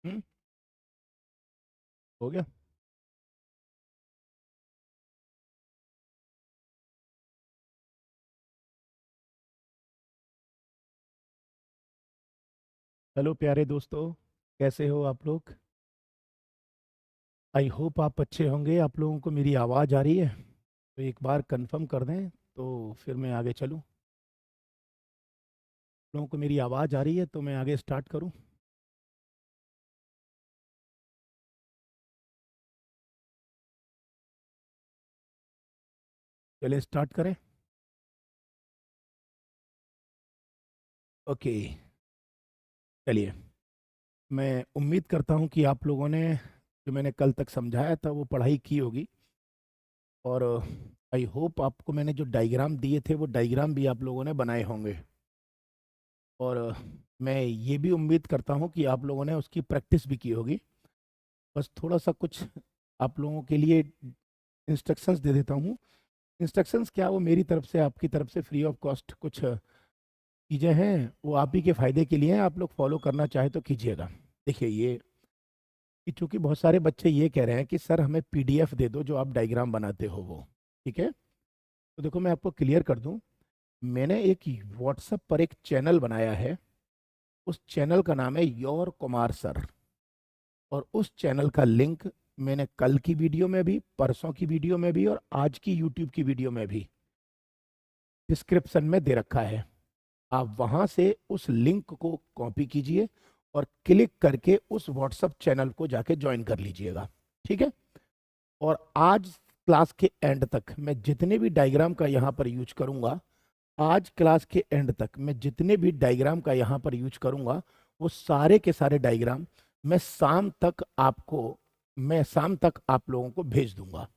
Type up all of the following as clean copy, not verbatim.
हम्म, हो गया। हेलो प्यारे दोस्तों, कैसे हो आप लोग? आई होप आप अच्छे होंगे। आप लोगों को मेरी आवाज़ आ रही है तो एक बार कंफर्म कर दें तो फिर मैं आगे चलूं। आप लोगों को मेरी आवाज़ आ रही है तो मैं आगे स्टार्ट करूं। चलिए स्टार्ट करें। ओके, चलिए। मैं उम्मीद करता हूं कि आप लोगों ने जो मैंने कल तक समझाया था वो पढ़ाई की होगी। और आई होप आपको मैंने जो डायग्राम दिए थे वो डायग्राम भी आप लोगों ने बनाए होंगे। और मैं ये भी उम्मीद करता हूँ कि आप लोगों ने उसकी प्रैक्टिस भी की होगी। बस थोड़ा सा कुछ आप लोगों के लिए इंस्ट्रक्शंस दे देता हूँ। इंस्ट्रक्शंस क्या, वो मेरी तरफ से आपकी तरफ से फ्री ऑफ कॉस्ट कुछ चीज़ें हैं, वो आप ही के फ़ायदे के लिए हैं। आप लोग फॉलो करना चाहे तो कीजिएगा। देखिए ये कि चूंकि बहुत सारे बच्चे ये कह रहे हैं कि सर हमें पीडीएफ दे दो जो आप डायग्राम बनाते हो वो। ठीक है, तो देखो मैं आपको क्लियर कर दूं। मैंने एक व्हाट्सएप पर एक चैनल बनाया है। उस चैनल का नाम है योर कुमार सर। और उस चैनल का लिंक मैंने कल की वीडियो में भी, परसों की वीडियो में भी और आज की यूट्यूब की वीडियो में भी डिस्क्रिप्शन में दे रखा है। आप वहां से उस लिंक को कॉपी कीजिए और क्लिक करके उस व्हाट्सएप चैनल को जाके ज्वाइन कर लीजिएगा। ठीक है। और आज क्लास के एंड तक मैं जितने भी डायग्राम का यहाँ पर यूज करूंगा, आज क्लास के एंड तक मैं जितने भी डायग्राम का यहाँ पर यूज करूंगा, वो सारे के सारे डायग्राम मैं शाम तक आपको मैं शाम तक आप लोगों को भेज दूंगा।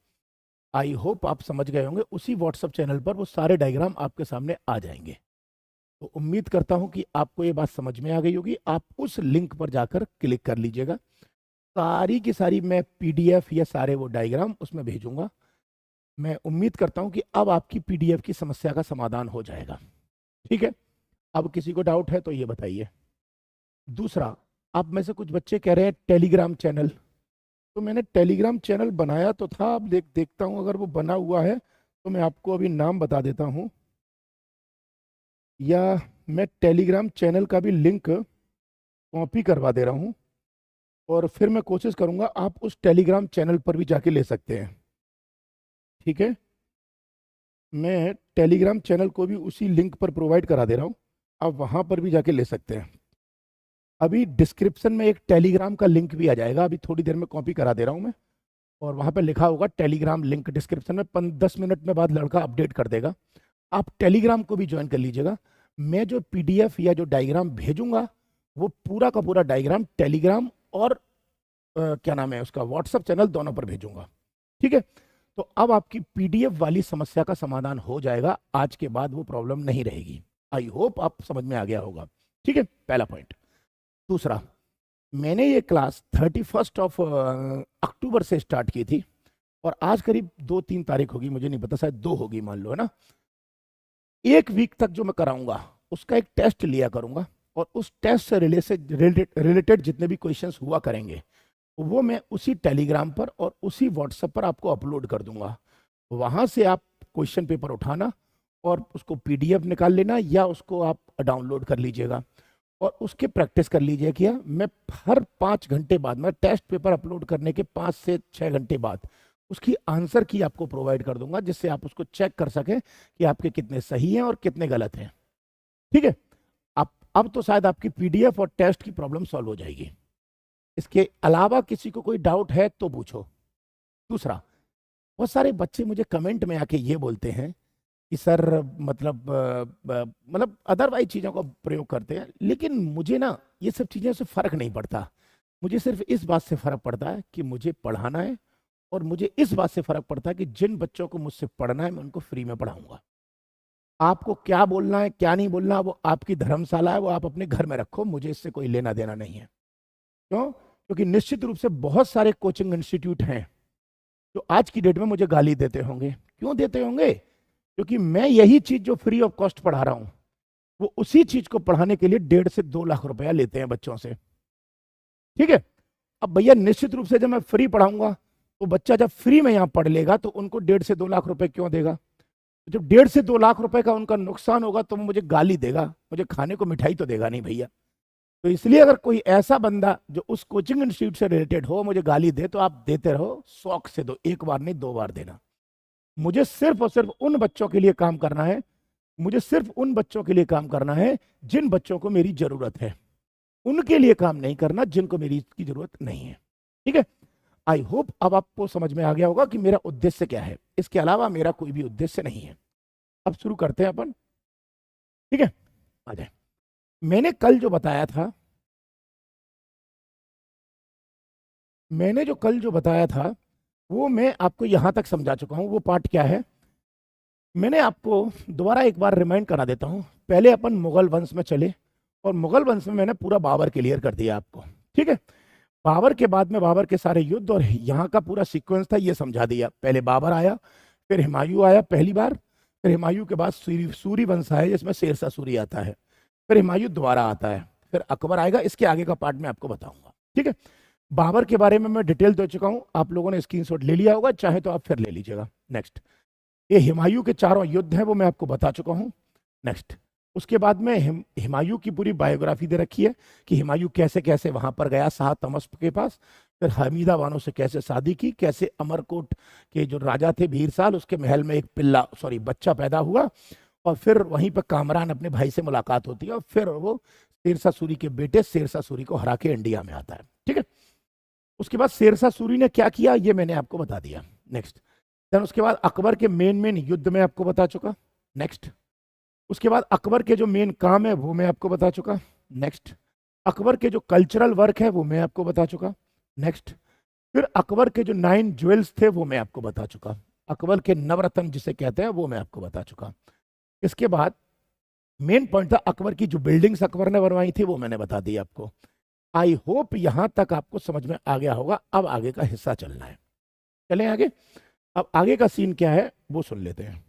आई होप आप समझ गए होंगे। उसी व्हाट्सएप चैनल पर वो सारे डायग्राम आपके सामने आ जाएंगे। तो उम्मीद करता हूं कि आपको ये बात समझ में आ गई होगी। आप उस लिंक पर जाकर क्लिक कर लीजिएगा। सारी की सारी मैं पीडीएफ या सारे वो डायग्राम उसमें भेजूंगा। मैं उम्मीद करता हूं कि अब आपकी पीडीएफ की समस्या का समाधान हो जाएगा। ठीक है। अब किसी को डाउट है तो ये बताइए। दूसरा, आप में से कुछ बच्चे कह रहे हैं टेलीग्राम चैनल। तो मैंने टेलीग्राम चैनल बनाया तो था। अब देखता हूं अगर वो बना हुआ है तो मैं आपको अभी नाम बता देता हूं। या मैं टेलीग्राम चैनल का भी लिंक कॉपी करवा दे रहा हूं और फिर मैं कोशिश करूंगा आप उस टेलीग्राम चैनल पर भी जाके ले सकते हैं। ठीक है। मैं टेलीग्राम चैनल को भी उसी लिंक पर प्रोवाइड करा दे रहा हूं। आप वहां पर भी जाके ले सकते हैं। अभी डिस्क्रिप्शन में एक टेलीग्राम का लिंक भी आ जाएगा। अभी थोड़ी देर में कॉपी करा दे रहा हूं मैं। और वहां पर लिखा होगा टेलीग्राम लिंक डिस्क्रिप्शन में। 10 मिनट में बाद लड़का अपडेट कर देगा। आप टेलीग्राम को भी ज्वाइन कर लीजिएगा। मैं जो पीडीएफ या जो डायग्राम भेजूंगा वो पूरा का पूरा डायग्राम टेलीग्राम और क्या नाम है उसका, व्हाट्सएप चैनल दोनों पर भेजूंगा। ठीक है। तो अब आपकी पीडीएफ वाली समस्या का समाधान हो जाएगा। आज के बाद वो प्रॉब्लम नहीं रहेगी। आई होप आप समझ में आ गया होगा। ठीक है, पहला पॉइंट। दूसरा, मैंने ये क्लास 31 अक्टूबर से स्टार्ट की थी और आज करीब 2-3 तारीख होगी, मुझे नहीं पता, शायद 2 होगी, मान लो, है ना। एक वीक तक जो मैं कराऊंगा उसका एक टेस्ट लिया करूंगा और उस टेस्ट से रिलेटेड जितने भी क्वेश्चंस हुआ करेंगे वो मैं उसी टेलीग्राम पर और उसी व्हाट्सएप पर आपको अपलोड कर दूंगा। वहां से आप क्वेश्चन पेपर उठाना और उसको पीडीएफ निकाल लेना या उसको आप डाउनलोड कर लीजिएगा और उसके प्रैक्टिस कर लीजिए। क्या मैं हर 5 घंटे बाद, मैं टेस्ट पेपर अपलोड करने के 5 से 6 घंटे बाद उसकी आंसर की आपको प्रोवाइड कर दूंगा, जिससे आप उसको चेक कर सकें कि आपके कितने सही हैं और कितने गलत हैं। ठीक है। अब तो शायद आपकी पीडीएफ और टेस्ट की प्रॉब्लम सॉल्व हो जाएगी। इसके अलावा किसी को कोई डाउट है तो पूछो। दूसरा, बहुत सारे बच्चे मुझे कमेंट में आके ये बोलते हैं कि सर मतलब अदरवाइज चीज़ों का प्रयोग करते हैं, लेकिन मुझे ना ये सब चीज़ों से फर्क नहीं पड़ता। मुझे सिर्फ इस बात से फर्क पड़ता है कि मुझे पढ़ाना है और मुझे इस बात से फर्क पड़ता है कि जिन बच्चों को मुझसे पढ़ना है मैं उनको फ्री में पढ़ाऊंगा। आपको क्या बोलना है क्या नहीं बोलना वो आपकी धर्मशाला है, वो आप अपने घर में रखो, मुझे इससे कोई लेना देना नहीं है। क्यों? क्योंकि निश्चित रूप से बहुत सारे कोचिंग इंस्टीट्यूट हैं जो आज की डेट में मुझे गाली देते होंगे। क्यों देते होंगे? क्योंकि मैं यही चीज जो फ्री ऑफ कॉस्ट पढ़ा रहा हूं वो उसी चीज को पढ़ाने के लिए 1.5 से 2 लाख रुपया लेते हैं बच्चों से। ठीक है। अब भैया निश्चित रूप से जब मैं फ्री पढ़ाऊंगा तो बच्चा जब फ्री में यहाँ पढ़ लेगा तो उनको 1.5 से 2 लाख रुपए क्यों देगा? जब 1.5 से 2 लाख रुपए का उनका नुकसान होगा तो वो मुझे गाली देगा, मुझे खाने को मिठाई तो देगा नहीं भैया। तो इसलिए अगर कोई ऐसा बंदा जो उस कोचिंग इंस्टीट्यूट से रिलेटेड हो मुझे गाली दे तो आप देते रहो, शौक से दो, एक बार नहीं 2 बार देना। मुझे सिर्फ और सिर्फ उन बच्चों के लिए काम करना है, मुझे सिर्फ उन बच्चों के लिए काम करना है जिन बच्चों को मेरी जरूरत है, उनके लिए काम नहीं करना जिनको मेरी इसकी जरूरत नहीं है। ठीक है, आई होप अब आपको समझ में आ गया होगा कि मेरा उद्देश्य क्या है। इसके अलावा मेरा कोई भी उद्देश्य नहीं है। अब शुरू करते हैं अपन। ठीक है, आ जाए। मैंने कल जो बताया था, वो मैं आपको यहां तक समझा चुका हूं। वो पार्ट क्या है मैंने आपको दोबारा एक बार रिमाइंड करा देता हूं। पहले अपन मुगल वंश में चले और मुगल वंश में मैंने पूरा बाबर क्लियर कर दिया आपको। ठीक है, बाबर के बाद में बाबर के सारे युद्ध और यहाँ का पूरा सीक्वेंस था ये समझा दिया। पहले बाबर आया, फिर हुमायूं आया पहली बार, फिर हुमायूं के बाद सूरी वंश आया जिसमें शेरशाह सूरी आता है, फिर हुमायूं दोबारा आता है, फिर अकबर आएगा। इसके आगे का पार्ट मैं आपको बताऊंगा। ठीक है, बाबर के बारे में मैं डिटेल दे चुका हूं, आप लोगों ने स्क्रीनशॉट ले लिया होगा, चाहे तो आप फिर ले लीजिएगा। नेक्स्ट, ये हुमायूं के 4 युद्ध हैं वो मैं आपको बता चुका हूं। नेक्स्ट, उसके बाद में हुमायूं की पूरी बायोग्राफी दे रखी है कि हुमायूं कैसे कैसे वहां पर गया शाह तमस्प के पास, फिर हमीदा बानो से कैसे शादी की, कैसे अमरकोट के जो राजा थे भीरसाल उसके महल में एक बच्चा पैदा हुआ, और फिर वहीं पर कामरान अपने भाई से मुलाकात होती है, और फिर वो शेरशाह सूरी के बेटे शेरशाह सूरी को हरा के इंडिया में आता है। ठीक है, उसके बाद शेरशाह सूरी ने क्या किया ये मैंने आपको बता दिया। नेक्स्ट, देन उसके बाद अकबर के मेन युद्ध में आपको बता चुका। नेक्स्ट, उसके बाद अकबर के जो मेन काम है वो मैं आपको बता चुका। नेक्स्ट, अकबर के जो कल्चरल वर्क है वो मैं आपको बता चुका। नेक्स्ट, फिर अकबर के जो 9 ज्वेल्स थे वो मैं आपको बता चुका। अकबर के नवरत्न जिसे कहते हैं वो मैं आपको बता चुका। इसके बाद मेन पॉइंट था अकबर की जो बिल्डिंग्स अकबर ने बनवाई थी वो मैंने बता दी आपको। आई होप यहां तक आपको समझ में आ गया होगा। अब आगे का हिस्सा चलना है, चलें आगे। अब आगे का सीन क्या है वो सुन लेते हैं।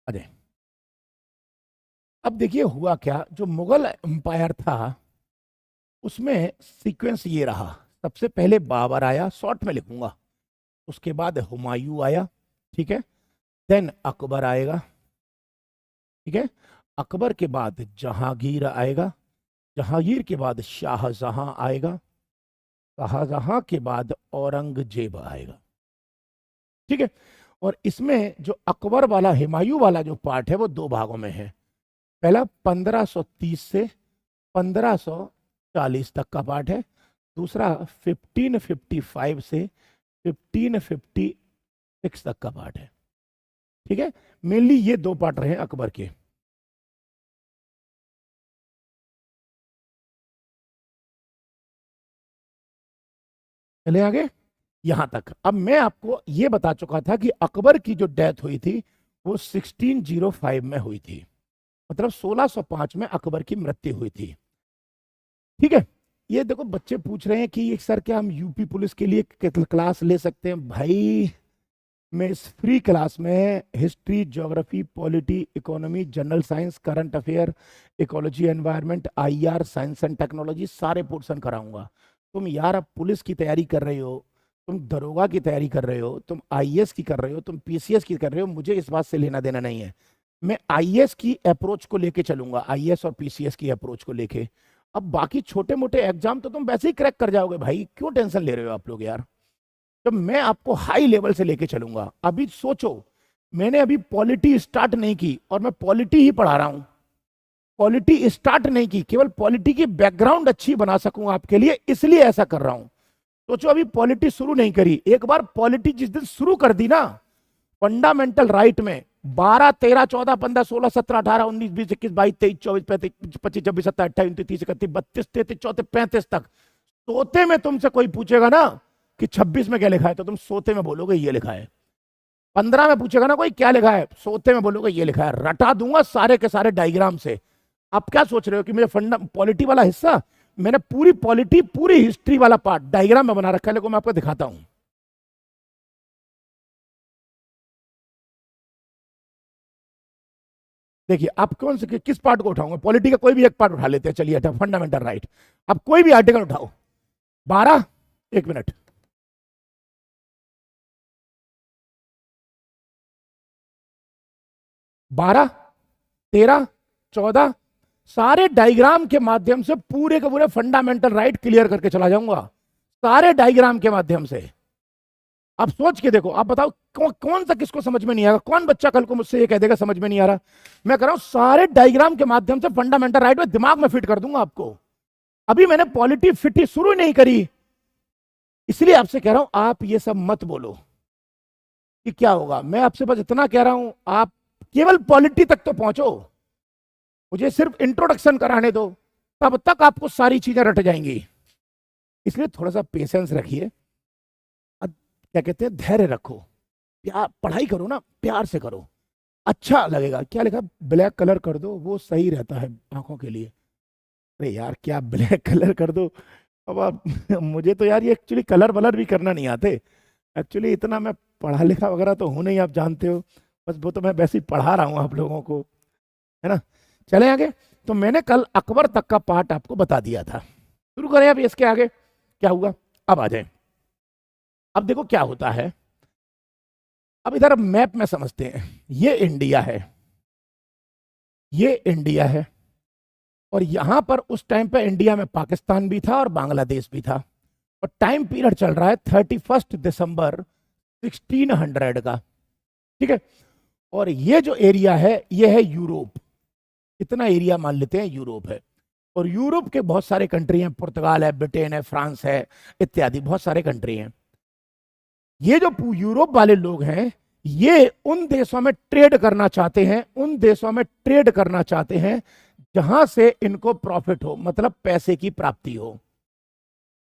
अरे अब देखिए हुआ क्या, जो मुगल एम्पायर था उसमें सीक्वेंस ये रहा। सबसे पहले बाबर आया, शॉर्ट में लिखूंगा, उसके बाद हुमायूं आया। ठीक है, देन अकबर आएगा। ठीक है, अकबर के बाद जहांगीर आएगा, जहांगीर के बाद शाहजहां आएगा, शाहजहां के बाद औरंगजेब आएगा। ठीक है, और इसमें जो अकबर वाला हुमायूं वाला जो पार्ट है वो 2 भागों में है। पहला 1530 से 1540 तक का पार्ट है, दूसरा 1555 से 1556 तक का पार्ट है। ठीक है, मेनली ये 2 पार्ट रहे अकबर के। चले आगे यहां तक। अब मैं आपको यह बता चुका था कि अकबर की जो डेथ हुई थी वो 1605 में हुई थी, मतलब 1605 में अकबर की मृत्यु हुई थी। ठीक है, ये देखो बच्चे पूछ रहे हैं कि सर क्या हम यूपी पुलिस के लिए क्लास ले सकते हैं? भाई मैं इस फ्री क्लास में history, geography, polity, economy, general science, current affair, ecology, environment, IR, science and technology सारे पोर्शन कराऊंगा। तुम यार अब पुलिस की तैयारी कर रहे हो, तुम दरोगा की तैयारी कर रहे हो, तुम आईएएस की कर रहे हो, तुम पीसीएस की कर रहे हो, मुझे इस बात से लेना देना नहीं है। मैं आईएएस की अप्रोच को लेके चलूंगा, आईएएस और पीसीएस की अप्रोच को लेके। अब बाकी छोटे मोटे एग्जाम तो तुम वैसे ही क्रैक कर जाओगे भाई, क्यों टेंशन ले रहे हो आप लोग यार। तो मैं आपको हाई लेवल से लेके चलूंगा। अभी सोचो, मैंने अभी पॉलिटी स्टार्ट नहीं की और मैं पॉलिटी ही पढ़ा रहा हूं। पॉलिटी स्टार्ट नहीं की, केवल पॉलिटी की बैकग्राउंड अच्छी बना सकूं आपके लिए, इसलिए ऐसा कर रहा हूं। सोचो अभी पॉलिटी शुरू नहीं करी, एक बार पॉलिटी जिस दिन शुरू कर दी ना, फंडामेंटल राइट में 12, 13, 14, 15, 16, 17, 18, 19, 20, 21, 22, 23, 24, 25, 25, 26, 27, 28, 29, 30, 31, 32, 33, 34, 35 तक सोते में तुमसे कोई पूछेगा ना कि 26 में क्या लिखा है, तो तुम सोते में बोलोगे ये लिखा है। 15 में पूछेगा ना कोई क्या लिखा है, सोते में बोलोगे ये लिखा है। रटा दूंगा सारे के सारे डायग्राम से। आप क्या सोच रहे हो कि मुझे फंडा पॉलिटी वाला हिस्सा मैंने पूरी पॉलिटी, पूरी हिस्ट्री वाला पार्ट डायग्राम में बना रखा है, लेकिन मैं आपको दिखाता हूं। देखिए, आप कौन से किस पार्ट को उठाऊंगा? पॉलिटी का कोई भी एक पार्ट उठा लेते हैं, चलिए, फंडामेंटल राइट। आप कोई भी आर्टिकल उठाओ, 12, 1 मिनट, 12, 13, 14, सारे डायग्राम के माध्यम से पूरे के पूरे फंडामेंटल राइट क्लियर करके चला जाऊंगा, सारे डायग्राम के माध्यम से। आप सोच के देखो, आप बताओ कौन सा किसको समझ में नहीं आएगा? कौन बच्चा कल को मुझसे ये कह देगा समझ में नहीं आ रहा? मैं कह रहा हूं सारे डायग्राम के माध्यम से फंडामेंटल राइट में दिमाग में फिट कर दूंगा आपको। अभी मैंने पॉलिटी फिट ही शुरू नहीं करी, इसलिए आपसे कह रहा हूं आप ये सब मत बोलो कि क्या होगा। मैं आपसे बस इतना कह रहा हूं, आप केवल पॉलिटी तक तो पहुंचो, मुझे सिर्फ इंट्रोडक्शन कराने दो, तब तक आपको सारी चीजें रट जाएंगी। इसलिए थोड़ा सा पेशेंस रखिए, क्या कहते हैं, धैर्य रखो, प्यार, पढ़ाई करो ना, प्यार से करो, अच्छा लगेगा। क्या लिखा? ब्लैक कलर कर दो, वो सही रहता है आंखों के लिए। अरे यार, क्या ब्लैक कलर कर दो? अब आप मुझे तो यार ये एक्चुअली कलर वलर भी करना नहीं आते, एक्चुअली इतना मैं पढ़ा लिखा वगैरह तो हूं नहीं, आप जानते हो, बस वो तो मैं वैसे ही पढ़ा रहा हूँ आप लोगों को, है ना। चले आगे। तो मैंने कल अकबर तक का पार्ट आपको बता दिया था, शुरू करें अब इसके आगे क्या हुआ। अब आ जाए, अब देखो क्या होता है। अब इधर मैप में समझते हैं, ये इंडिया है, ये इंडिया है, और यहां पर उस टाइम पे इंडिया में पाकिस्तान भी था और बांग्लादेश भी था, और टाइम पीरियड चल रहा है 31 दिसंबर 1600 का, ठीक है। और ये जो एरिया है ये है यूरोप, इतना एरिया मान लेते हैं यूरोप है, और यूरोप के बहुत सारे कंट्री हैं, पुर्तगाल है, ब्रिटेन है, फ्रांस है, इत्यादि बहुत सारे कंट्री हैं। ये जो यूरोप वाले लोग हैं, ये उन देशों में ट्रेड करना चाहते हैं, उन देशों में ट्रेड करना चाहते हैं जहां से इनको प्रॉफिट हो, मतलब पैसे की प्राप्ति हो।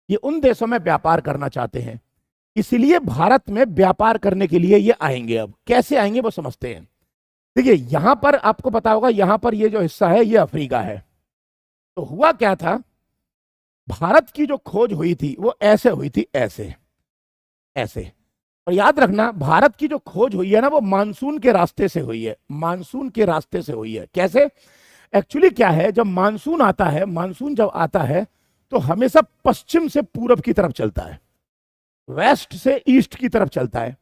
ये उन देशों में व्यापार करना चाहते हैं, इसलिए भारत में व्यापार करने के लिए ये आएंगे। अब कैसे आएंगे वो समझते हैं। देखिए, यहां पर आपको पता होगा, यहां पर ये जो हिस्सा है ये अफ्रीका है। तो हुआ क्या था, भारत की जो खोज हुई थी वो ऐसे हुई थी, ऐसे ऐसे। और याद रखना, भारत की जो खोज हुई है ना, वो मानसून के रास्ते से हुई है, मानसून के रास्ते से हुई है। कैसे? एक्चुअली क्या है, जब मानसून आता है, मानसून जब आता है तो हमेशा पश्चिम से पूरब की तरफ चलता है, वेस्ट से ईस्ट की तरफ चलता है।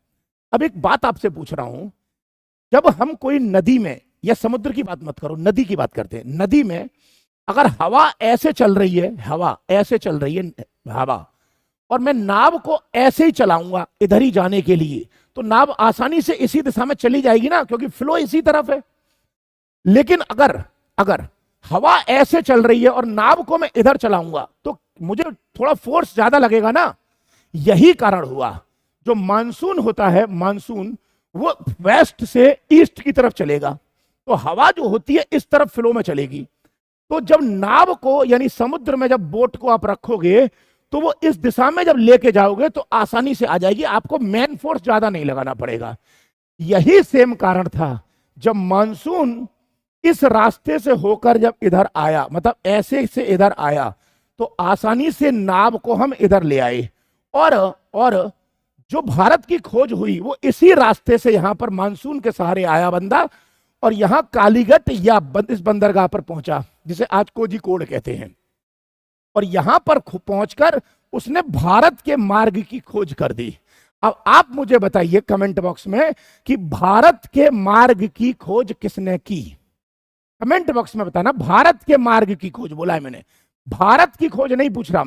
अब एक बात आपसे पूछ रहा हूं, जब हम कोई नदी में, या समुद्र की बात मत करो, नदी की बात करते हैं, नदी में अगर हवा ऐसे चल रही है, हवा ऐसे चल रही है, हवा, और मैं नाव को ऐसे ही चलाऊंगा इधर ही जाने के लिए, तो नाव आसानी से इसी दिशा में चली जाएगी ना, क्योंकि फ्लो इसी तरफ है। लेकिन अगर अगर हवा ऐसे चल रही है और नाव को मैं इधर चलाऊंगा तो मुझे थोड़ा फोर्स ज्यादा लगेगा ना। यही कारण हुआ, जो मानसून होता है, मानसून वो वेस्ट से ईस्ट की तरफ चलेगा, तो हवा जो होती है इस तरफ फ्लो में चलेगी। तो जब नाव को, यानी समुद्र में जब बोट को आप रखोगे, तो वो इस दिशा में जब लेके जाओगे तो आसानी से आ जाएगी, आपको मैन फोर्स ज्यादा नहीं लगाना पड़ेगा। यही सेम कारण था, जब मानसून इस रास्ते से होकर जब इधर आया, मतलब ऐसे से इधर आया, तो आसानी से नाव को हम इधर ले आए। और जो भारत की खोज हुई वो इसी रास्ते से यहां पर मानसून के सहारे आया बंदा, और यहां कालीगट या इस बंदरगाह पर पहुंचा, जिसे आज कोझिकोड कहते हैं। और यहां पर पहुंचकर उसने भारत के मार्ग की खोज कर दी। अब आप मुझे बताइए कमेंट बॉक्स में कि भारत के मार्ग की खोज किसने की? कमेंट बॉक्स में बताना, भारत के मार्ग की खोज बोला है मैंने, भारत की खोज नहीं पूछ रहा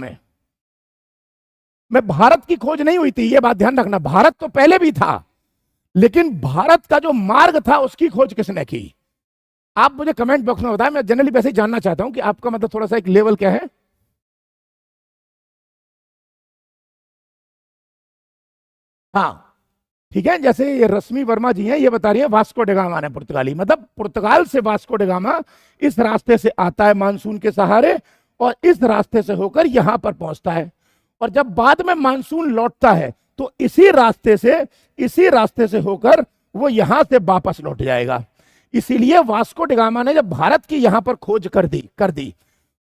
मैं भारत की खोज नहीं हुई थी, ये बात ध्यान रखना। भारत तो पहले भी था, लेकिन भारत का जो मार्ग था उसकी खोज किसने की? आप मुझे कमेंट बॉक्स में बताएं। मैं जनरली वैसे ही जानना चाहता हूं कि आपका मतलब थोड़ा सा एक लेवल क्या है। हाँ, ठीक है, जैसे ये रश्मि वर्मा जी हैं, ये बता रही है वास्को डिगामा ने, पुर्तगाली, मतलब पुर्तगाल से वास्को डिगामा इस रास्ते से आता है मानसून के सहारे, और इस रास्ते से होकर यहां पर पहुंचता है। और जब बाद में मानसून लौटता है तो इसी रास्ते से होकर वो यहां से वापस लौट जाएगा। इसीलिए वास्को डिगामा ने जब भारत की यहां पर खोज कर दी,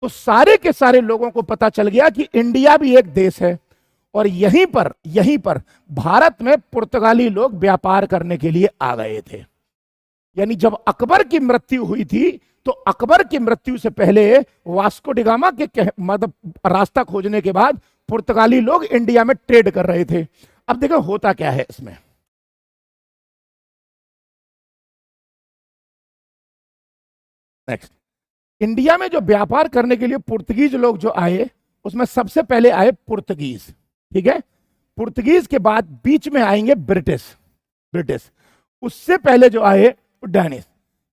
तो सारे के सारे लोगों को पता चल गया कि इंडिया भी एक देश है। और यहीं पर भारत में पुर्तगाली लोग व्यापार करने के लिए आ गए थे। यानी जब अकबर की मृत्यु हुई थी तो अकबर की मृत्यु से पहले वास्को डी गामा के मतलब रास्ता खोजने के बाद पुर्तगाली लोग इंडिया में ट्रेड कर रहे थे। अब देखो होता क्या है इसमें। नेक्स्ट, इंडिया में जो व्यापार करने के लिए पुर्तगीज लोग जो आए उसमें सबसे पहले आए पुर्तगीज, ठीक है। पुर्तगीज के बाद बीच में आएंगे ब्रिटिश, ब्रिटिश उससे पहले जो आए वो डैनिश,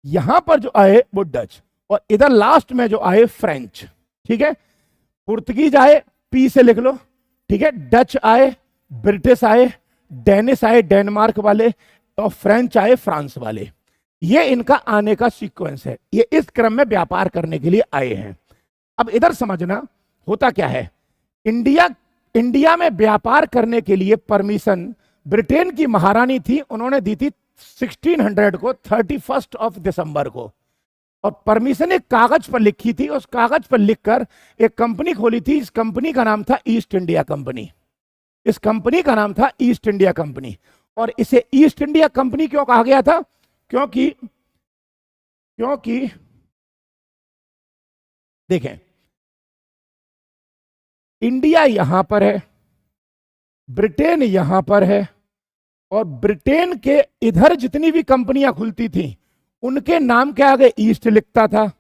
यहां पर जो आए वो डच, और इधर लास्ट में जो आए फ्रेंच, ठीक है। पुर्तगीज आए, पी से लिख लो, ठीक है। डच आए, ब्रिटिश आए, डेनिश आए डेनमार्क वाले, और फ्रेंच आए फ्रांस वाले। ये इनका आने का सीक्वेंस है। ये इस क्रम में व्यापार करने के लिए आए हैं। अब इधर समझना होता क्या है। इंडिया में व्यापार करने के लिए परमिशन ब्रिटेन की महारानी थी, उन्होंने दी थी 1600 को 31 दिसंबर को। और परमिशन एक कागज पर लिखी थी, उस कागज पर लिखकर एक कंपनी खोली थी। इस कंपनी का नाम था ईस्ट इंडिया कंपनी। इस कंपनी का नाम था ईस्ट इंडिया कंपनी। और इसे ईस्ट इंडिया कंपनी क्यों कहा गया था? क्योंकि देखें, इंडिया यहां पर है, ब्रिटेन यहां पर है, और ब्रिटेन के इधर जितनी भी कंपनियां खुलती थी उनके नाम के आगे ईस्ट लिखता था,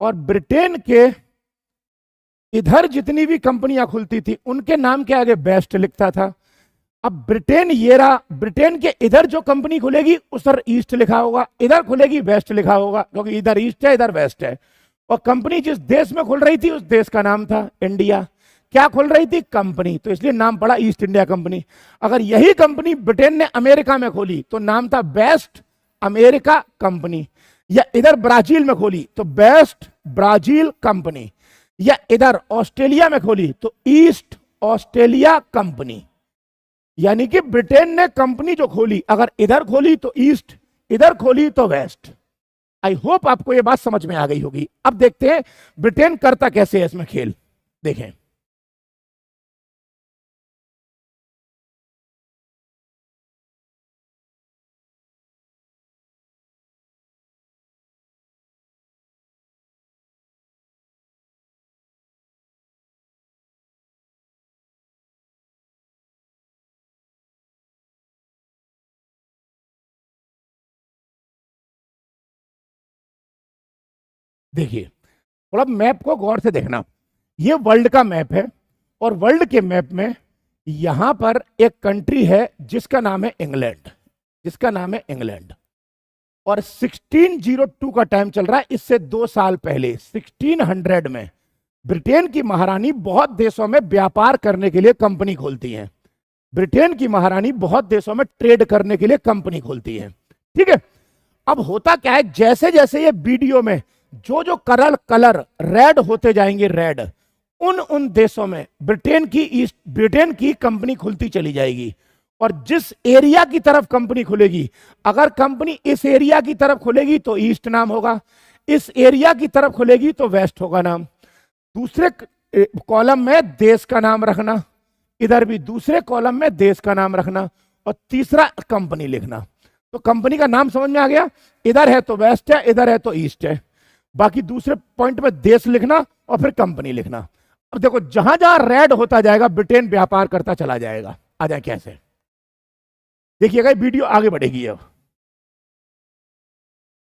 और ब्रिटेन के इधर जितनी भी कंपनियां खुलती थी उनके नाम के आगे वेस्ट लिखता था। अब ब्रिटेन ये रहा, ब्रिटेन के इधर जो कंपनी खुलेगी उस पर ईस्ट लिखा होगा, इधर खुलेगी वेस्ट लिखा होगा, क्योंकि इधर ईस्ट है इधर वेस्ट है। और कंपनी जिस देश में खुल रही थी उस देश का नाम था इंडिया। क्या खुल रही थी? कंपनी, तो इसलिए नाम पड़ा ईस्ट इंडिया कंपनी। अगर यही कंपनी ब्रिटेन ने अमेरिका में खोली तो नाम था वेस्ट अमेरिका कंपनी, या इधर ब्राजील में खोली तो वेस्ट ब्राजील कंपनी, या इधर ऑस्ट्रेलिया में खोली तो ईस्ट ऑस्ट्रेलिया कंपनी। यानी कि ब्रिटेन ने कंपनी जो खोली, अगर इधर खोली तो ईस्ट, इधर खोली तो वेस्ट। आई होप आपको यह बात समझ में आ गई होगी। अब देखते हैं ब्रिटेन करता कैसे है इसमें खेल। देखें, देखिए थोड़ा मैप को गौर से देखना। ये वर्ल्ड का मैप है, और वर्ल्ड के मैप में यहां पर एक कंट्री है जिसका नाम है इंग्लैंड, जिसका नाम है इंग्लैंड। और 1602 का टाइम चल रहा है। इससे 2 साल पहले 1600 में ब्रिटेन की महारानी बहुत देशों में व्यापार करने के लिए कंपनी खोलती हैं। ब्रिटेन की महारानी बहुत देशों में ट्रेड करने के लिए कंपनी खोलती है, ठीक है। अब होता क्या है, जैसे जैसे ये वीडियो में जो जो कलर रेड होते जाएंगे, रेड, उन देशों में ब्रिटेन की कंपनी खुलती चली जाएगी। और जिस एरिया की तरफ कंपनी खुलेगी, अगर कंपनी इस एरिया की तरफ खुलेगी तो ईस्ट नाम होगा, इस एरिया की तरफ खुलेगी तो वेस्ट होगा नाम। दूसरे कॉलम में देश का नाम रखना, इधर भी दूसरे कॉलम में देश का नाम रखना, और तीसरा कंपनी लिखना। तो कंपनी का नाम समझ में आ गया। इधर है तो वेस्ट है, इधर है तो ईस्ट है। बाकी दूसरे पॉइंट में देश लिखना और फिर कंपनी लिखना। अब देखो जहां जहां रेड होता जाएगा ब्रिटेन व्यापार करता चला जाएगा। आ जाए कैसे, देखिएगा वीडियो आगे बढ़ेगी। अब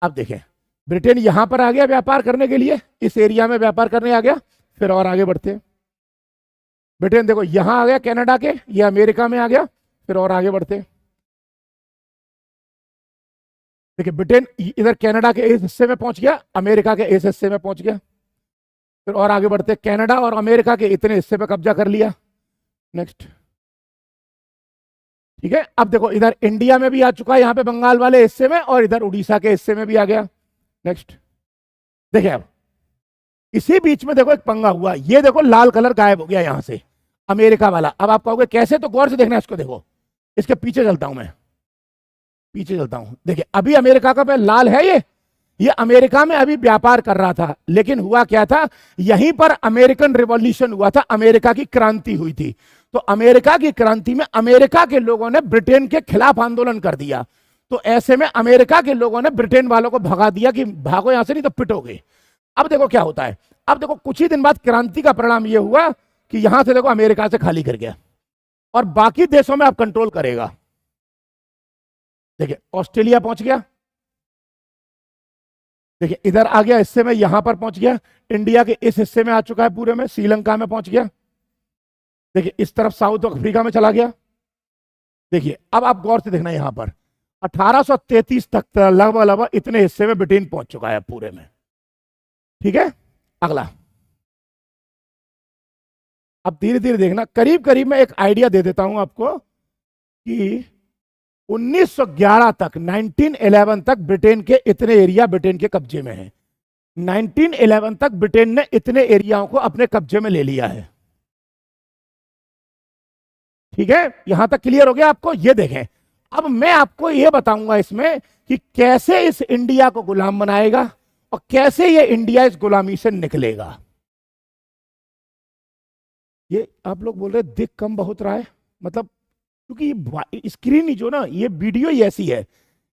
देखें, ब्रिटेन यहां पर आ गया व्यापार करने के लिए, इस एरिया में व्यापार करने आ गया। फिर और आगे बढ़ते हैं, ब्रिटेन देखो यहां आ गया कनाडा के, ये अमेरिका में आ गया। फिर और आगे बढ़ते हैं, देखिए ब्रिटेन इधर कनाडा के इस हिस्से में पहुंच गया, अमेरिका के इस हिस्से में पहुंच गया। फिर और आगे बढ़ते, कनाडा और अमेरिका के इतने हिस्से पे कब्जा कर लिया। नेक्स्ट, ठीक है। अब देखो इधर इंडिया में भी आ चुका है, यहां पे बंगाल वाले हिस्से में, और इधर उड़ीसा के हिस्से में भी आ गया। नेक्स्ट, देखिए अब इसी बीच में देखो एक पंगा हुआ, ये देखो लाल कलर गायब हो गया यहां से, अमेरिका वाला। अब आप कहोगे कैसे, तो गौर से देखना इसको। देखो इसके पीछे चलता हूं मैं, पीछे चलता हूं। देखिए अभी अमेरिका का पे लाल है ये, ये अमेरिका में अभी व्यापार कर रहा था, लेकिन हुआ क्या था, यहीं पर अमेरिकन रिवॉल्यूशन हुआ था, अमेरिका की क्रांति हुई थी। तो अमेरिका की क्रांति में अमेरिका के लोगों ने ब्रिटेन के खिलाफ आंदोलन कर दिया। तो ऐसे में अमेरिका के लोगों ने ब्रिटेन वालों को भगा दिया कि भागो यहां से नहीं तो पिटोगे। अब देखो क्या होता है, अब देखो कुछ ही दिन बाद क्रांति का परिणाम यह हुआ कि यहां से देखो अमेरिका से खाली कर गया और बाकी देशों में अब कंट्रोल करेगा। देखिए ऑस्ट्रेलिया पहुंच गया, देखिए इधर आ गया, हिस्से में यहां पर पहुंच गया, इंडिया के इस हिस्से में आ चुका है पूरे में, श्रीलंका में पहुंच गया, देखिए इस तरफ साउथ अफ्रीका में चला गया। देखिए अब आप गौर से देखना यहां पर 1833 तक लगभग लगभग इतने हिस्से में ब्रिटेन पहुंच चुका है पूरे में। ठीक है, अगला अब धीरे धीरे देखना, करीब करीब मैं एक आइडिया दे देता हूं आपको कि 1911 तक 1911 तक ब्रिटेन के इतने एरिया ब्रिटेन के कब्जे में हैं। 1911 तक ब्रिटेन ने इतने एरियाओं को अपने कब्जे में ले लिया है। ठीक है, यहां तक क्लियर हो गया आपको? ये देखें, अब मैं आपको ये बताऊंगा इसमें कि कैसे इस इंडिया को गुलाम बनाएगा और कैसे ये इंडिया इस गुलामी से निकलेगा। ये आप लोग बोल रहे दिख कम बहुत रहा है, मतलब क्योंकि स्क्रीन ही जो ना, ये वीडियो ही ऐसी है,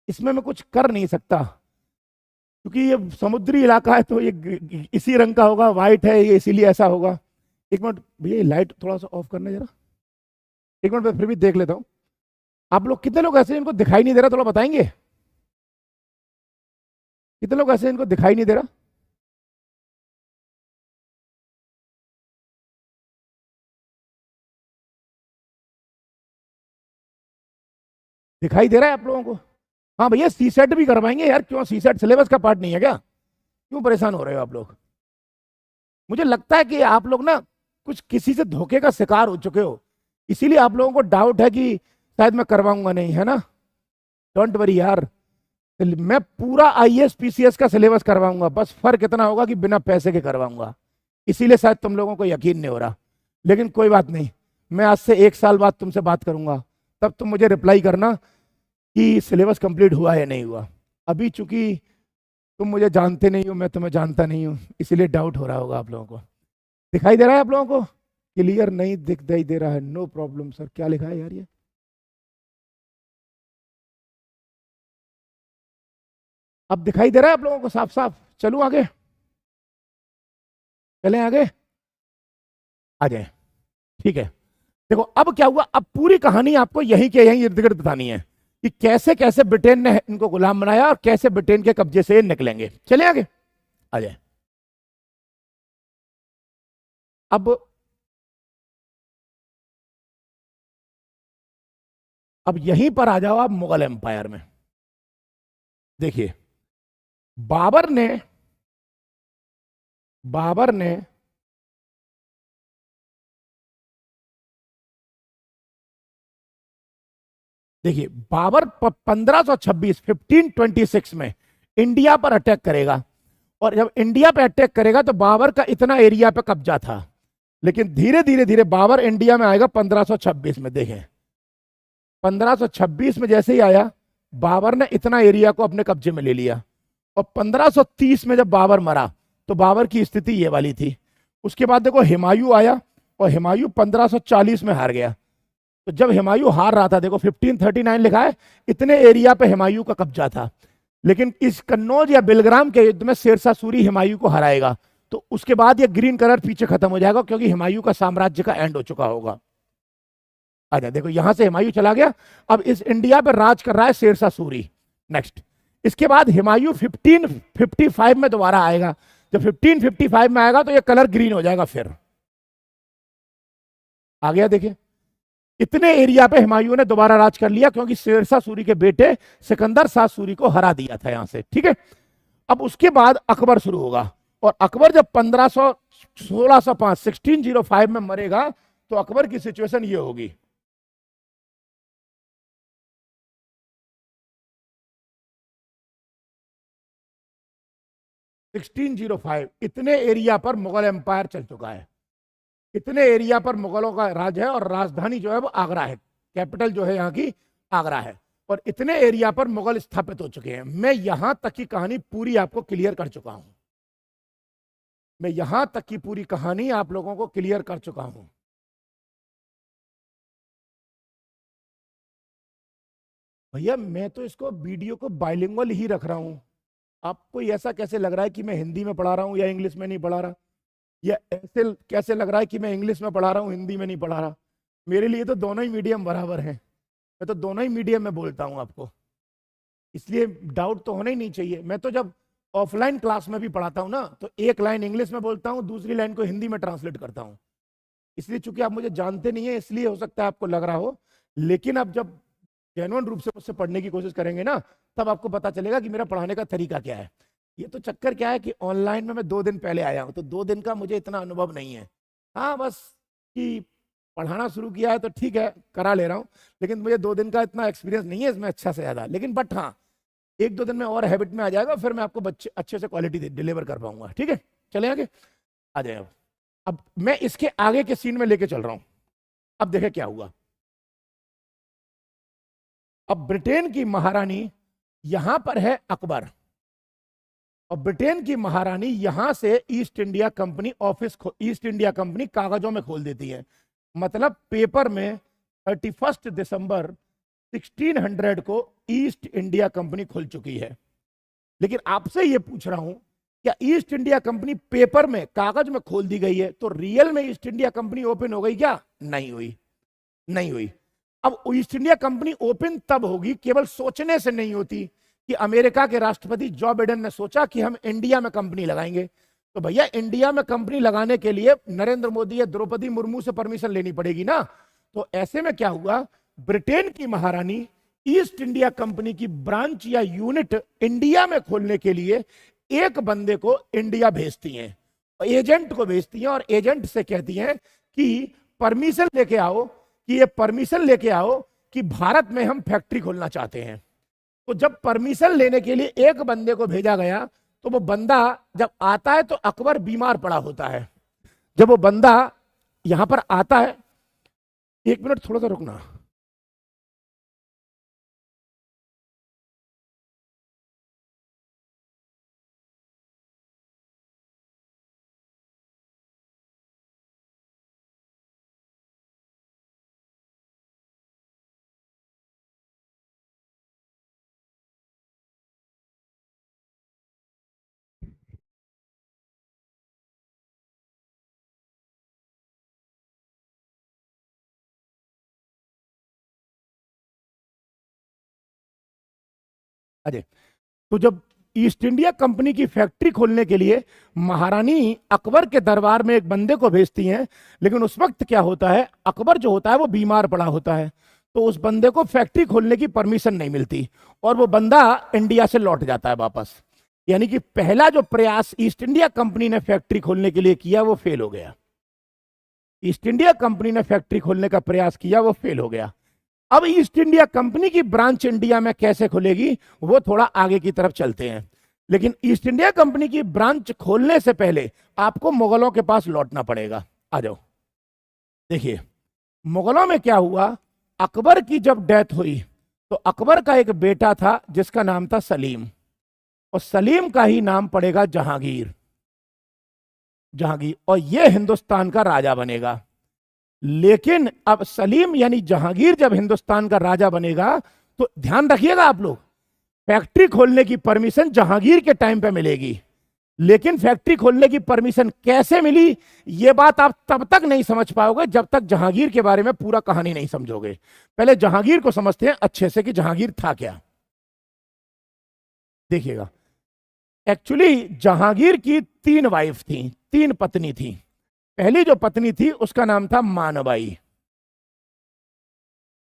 इसमें मैं कुछ कर नहीं सकता क्योंकि ये समुद्री इलाका है तो ये इसी रंग का होगा, व्हाइट है ये इसीलिए ऐसा होगा। एक मिनट भैया लाइट थोड़ा सा ऑफ करना जरा, एक मिनट मैं फिर भी देख लेता हूँ। आप लोग कितने लोग ऐसे इनको दिखाई नहीं दे रहा, थोड़ा बताएंगे कितने लोग ऐसे इनको दिखाई नहीं दे रहा? दिखाई दे रहा है आप लोगों को? हाँ भैया सी सेट भी करवाएंगे यार, क्यों सी सेट सिलेबस का पार्ट नहीं है क्या? क्यों परेशान हो रहे हो आप लोग? मुझे लगता है कि आप लोग ना कुछ किसी से धोखे का शिकार हो चुके हो, इसीलिए आप लोगों को डाउट है कि शायद मैं करवाऊंगा नहीं, है ना? डोंट वरी यार, मैं पूरा आईएएस पीसीएस का सिलेबस करवाऊंगा, बस फर्क इतना होगा कि बिना पैसे के करवाऊंगा, इसीलिए शायद तुम लोगों को यकीन नहीं हो रहा। लेकिन कोई बात नहीं, मैं आज से 1 साल बाद तुमसे बात करूंगा, तब तुम मुझे रिप्लाई करना कि सिलेबस कंप्लीट हुआ या नहीं हुआ। अभी चूंकि तुम मुझे जानते नहीं हो, मैं तुम्हें जानता नहीं हूँ, इसीलिए डाउट हो रहा होगा आप लोगों को। दिखाई दे रहा है आप लोगों को? क्लियर नहीं दिखाई दे रहा है? No problem sir. क्या लिखा है यार ये? अब दिखाई दे रहा है आप लोगों को साफ साफ? चलूं आगे, चलें आगे, आ जाए। ठीक है, देखो अब क्या हुआ, अब पूरी कहानी आपको यहीं के यहीं इर्द गिर्द बतानी है कि कैसे कैसे ब्रिटेन ने इनको गुलाम बनाया और कैसे ब्रिटेन के कब्जे से निकलेंगे। चले आगे, आ जाए। अब यहीं पर आ जाओ आप मुगल एम्पायर में। देखिए बाबर ने देखिए बाबर 1526 1526 में इंडिया पर अटैक करेगा, और जब इंडिया पे अटैक करेगा तो बाबर का इतना एरिया पे कब्जा था, लेकिन धीरे धीरे धीरे बाबर इंडिया में आएगा 1526 में। देखें 1526 में जैसे ही आया, बाबर ने इतना एरिया को अपने कब्जे में ले लिया, और 1530 में जब बाबर मरा तो बाबर की स्थिति ये वाली थी। उसके बाद देखो हुमायूं आया, और हुमायूं 1540 में हार गया। तो जब हुमायूं हार रहा था, देखो 1539 लिखा है, इतने एरिया पे हुमायूं का कब्जा था, लेकिन इस कन्नौज या बिलग्राम के युद्ध में शेरशाह सूरी हुमायूं को हराएगा। तो उसके बाद ये ग्रीन कलर पीछे खत्म हो जाएगा, क्योंकि हुमायूं का साम्राज्य का एंड हो चुका होगा। आजा देखो यहां से हुमायूं चला गया, अब इस इंडिया पर राज कर रहा है शेरशाह सूरी। नेक्स्ट, इसके बाद हुमायूं 1555 में दोबारा आएगा। जब 1555 में आएगा तो ये कलर ग्रीन हो जाएगा। फिर आ गया, देखिए इतने एरिया पे हुमायूं ने दोबारा राज कर लिया, क्योंकि शेरशाह सूरी के बेटे सिकंदर शाह सूरी को हरा दिया था यहां से। ठीक है, अब उसके बाद अकबर शुरू होगा, और अकबर जब 1605 में मरेगा तो अकबर की सिचुएशन ये होगी। इतने एरिया पर मुगल एम्पायर चल चुका है, इतने एरिया पर मुगलों का राज है, और राजधानी जो है वो आगरा है, कैपिटल जो है यहाँ की आगरा है। और इतने एरिया पर मुगल स्थापित हो चुके हैं। मैं यहां तक की कहानी पूरी आपको क्लियर कर चुका हूं। मैं यहां तक की पूरी कहानी आप लोगों को क्लियर कर चुका हूं। भैया मैं तो इसको वीडियो को बाइलिंगुअल ही रख रहा हूं। आपको ऐसा कैसे लग रहा है कि मैं हिंदी में पढ़ा रहा हूं या इंग्लिश में नहीं पढ़ा रहा, या ऐसे कैसे लग रहा है कि मैं इंग्लिश में पढ़ा रहा हूं हिंदी में नहीं पढ़ा रहा? मेरे लिए तो दोनों ही मीडियम बराबर हैं। मैं तो दोनों ही मीडियम में बोलता हूं आपको, इसलिए डाउट तो होना ही नहीं चाहिए। मैं तो जब ऑफलाइन क्लास में भी पढ़ाता हूं ना, तो एक लाइन इंग्लिश में बोलता हूं, दूसरी लाइन को हिंदी में ट्रांसलेट करता हूं। इसलिए चूंकि आप मुझे जानते नहीं है, इसलिए हो सकता है आपको लग रहा हो, लेकिन अब जब जेन्युइन रूप से मुझसे पढ़ने की कोशिश करेंगे ना, तब आपको पता चलेगा कि मेरा पढ़ाने का तरीका क्या है। ये तो चक्कर क्या है कि ऑनलाइन में मैं 2 दिन पहले आया हूं, तो 2 दिन का मुझे इतना अनुभव नहीं है। हाँ बस कि पढ़ाना शुरू किया है तो ठीक है, करा ले रहा हूँ, लेकिन मुझे 2 दिन का इतना एक्सपीरियंस नहीं है इसमें अच्छा से ज्यादा। लेकिन बट हाँ, 1-2 दिन में और हैबिट में आ जाएगा, फिर मैं आपको बच्चे अच्छे से क्वालिटी डिलीवर कर पाऊंगा। ठीक है, चले आगे आ जाए। अब मैं इसके आगे के सीन में लेके चल रहा हूं। अब देखे क्या हुआ। अब ब्रिटेन की महारानी यहां पर है अकबर, और ब्रिटेन की महारानी यहां से east India company office, east India company कागजों में खोल देती है। मतलब पेपर में 31 दिसंबर 1600 को ईस्ट इंडिया कंपनी खुल चुकी है। लेकिन आपसे यह पूछ रहा हूं, क्या ईस्ट इंडिया कंपनी पेपर में कागज में खोल दी गई है तो रियल में ईस्ट इंडिया कंपनी ओपन हो गई क्या? नहीं हुई, नहीं हुई। अब ईस्ट इंडिया कंपनी ओपन तब होगी, केवल सोचने से नहीं होती, कि अमेरिका के राष्ट्रपति जो बाइडेन ने सोचा कि हम इंडिया में कंपनी लगाएंगे, तो भैया इंडिया में कंपनी लगाने के लिए नरेंद्र मोदी या द्रौपदी मुर्मू से परमिशन लेनी पड़ेगी ना। तो ऐसे में क्या हुआ, ब्रिटेन की महारानी ईस्ट इंडिया कंपनी की ब्रांच या यूनिट इंडिया में खोलने के लिए एक बंदे को इंडिया भेजती हैं, एजेंट को भेजती हैं, और एजेंट से कहती हैं कि परमिशन लेके आओ, कि ये परमिशन लेके आओ कि भारत में हम फैक्ट्री खोलना चाहते हैं। तो जब परमिशन लेने के लिए एक बंदे को भेजा गया, तो वो बंदा जब आता है तो अकबर बीमार पड़ा होता है। जब वो बंदा यहां पर आता है, 1 मिनट थोड़ा सा रुकना। अजय, तो जब ईस्ट इंडिया कंपनी की फैक्ट्री खोलने के लिए महारानी अकबर के दरबार में एक बंदे को भेजती हैं, लेकिन उस वक्त क्या होता है, अकबर जो होता है वो बीमार पड़ा होता है, तो उस बंदे को फैक्ट्री खोलने की परमिशन नहीं मिलती, और वो बंदा इंडिया से लौट जाता है वापस। यानी कि पहला जो प्रयास ईस्ट इंडिया कंपनी ने फैक्ट्री खोलने के लिए किया वो फेल हो गया। ईस्ट इंडिया कंपनी ने फैक्ट्री खोलने का प्रयास किया, वो फेल हो गया। अब ईस्ट इंडिया कंपनी की ब्रांच इंडिया में कैसे खुलेगी, वो थोड़ा आगे की तरफ चलते हैं। लेकिन ईस्ट इंडिया कंपनी की ब्रांच खोलने से पहले आपको मुगलों के पास लौटना पड़ेगा। आ जाओ, देखिए मुगलों में क्या हुआ। अकबर की जब डेथ हुई, तो अकबर का एक बेटा था जिसका नाम था सलीम, और सलीम का ही नाम पड़ेगा जहांगीर। जहांगीर, और यह हिंदुस्तान का राजा बनेगा। लेकिन अब सलीम यानी जहांगीर जब हिंदुस्तान का राजा बनेगा, तो ध्यान रखिएगा आप लोग, फैक्ट्री खोलने की परमिशन जहांगीर के टाइम पे मिलेगी, लेकिन फैक्ट्री खोलने की परमिशन कैसे मिली, यह बात आप तब तक नहीं समझ पाओगे जब तक जहांगीर के बारे में पूरा कहानी नहीं समझोगे। पहले जहांगीर को समझते हैं अच्छे से कि जहांगीर था क्या। देखिएगा, एक्चुअली जहांगीर की 3 वाइफ थी, 3 पत्नी थी। पहली जो पत्नी थी उसका नाम था मानबाई।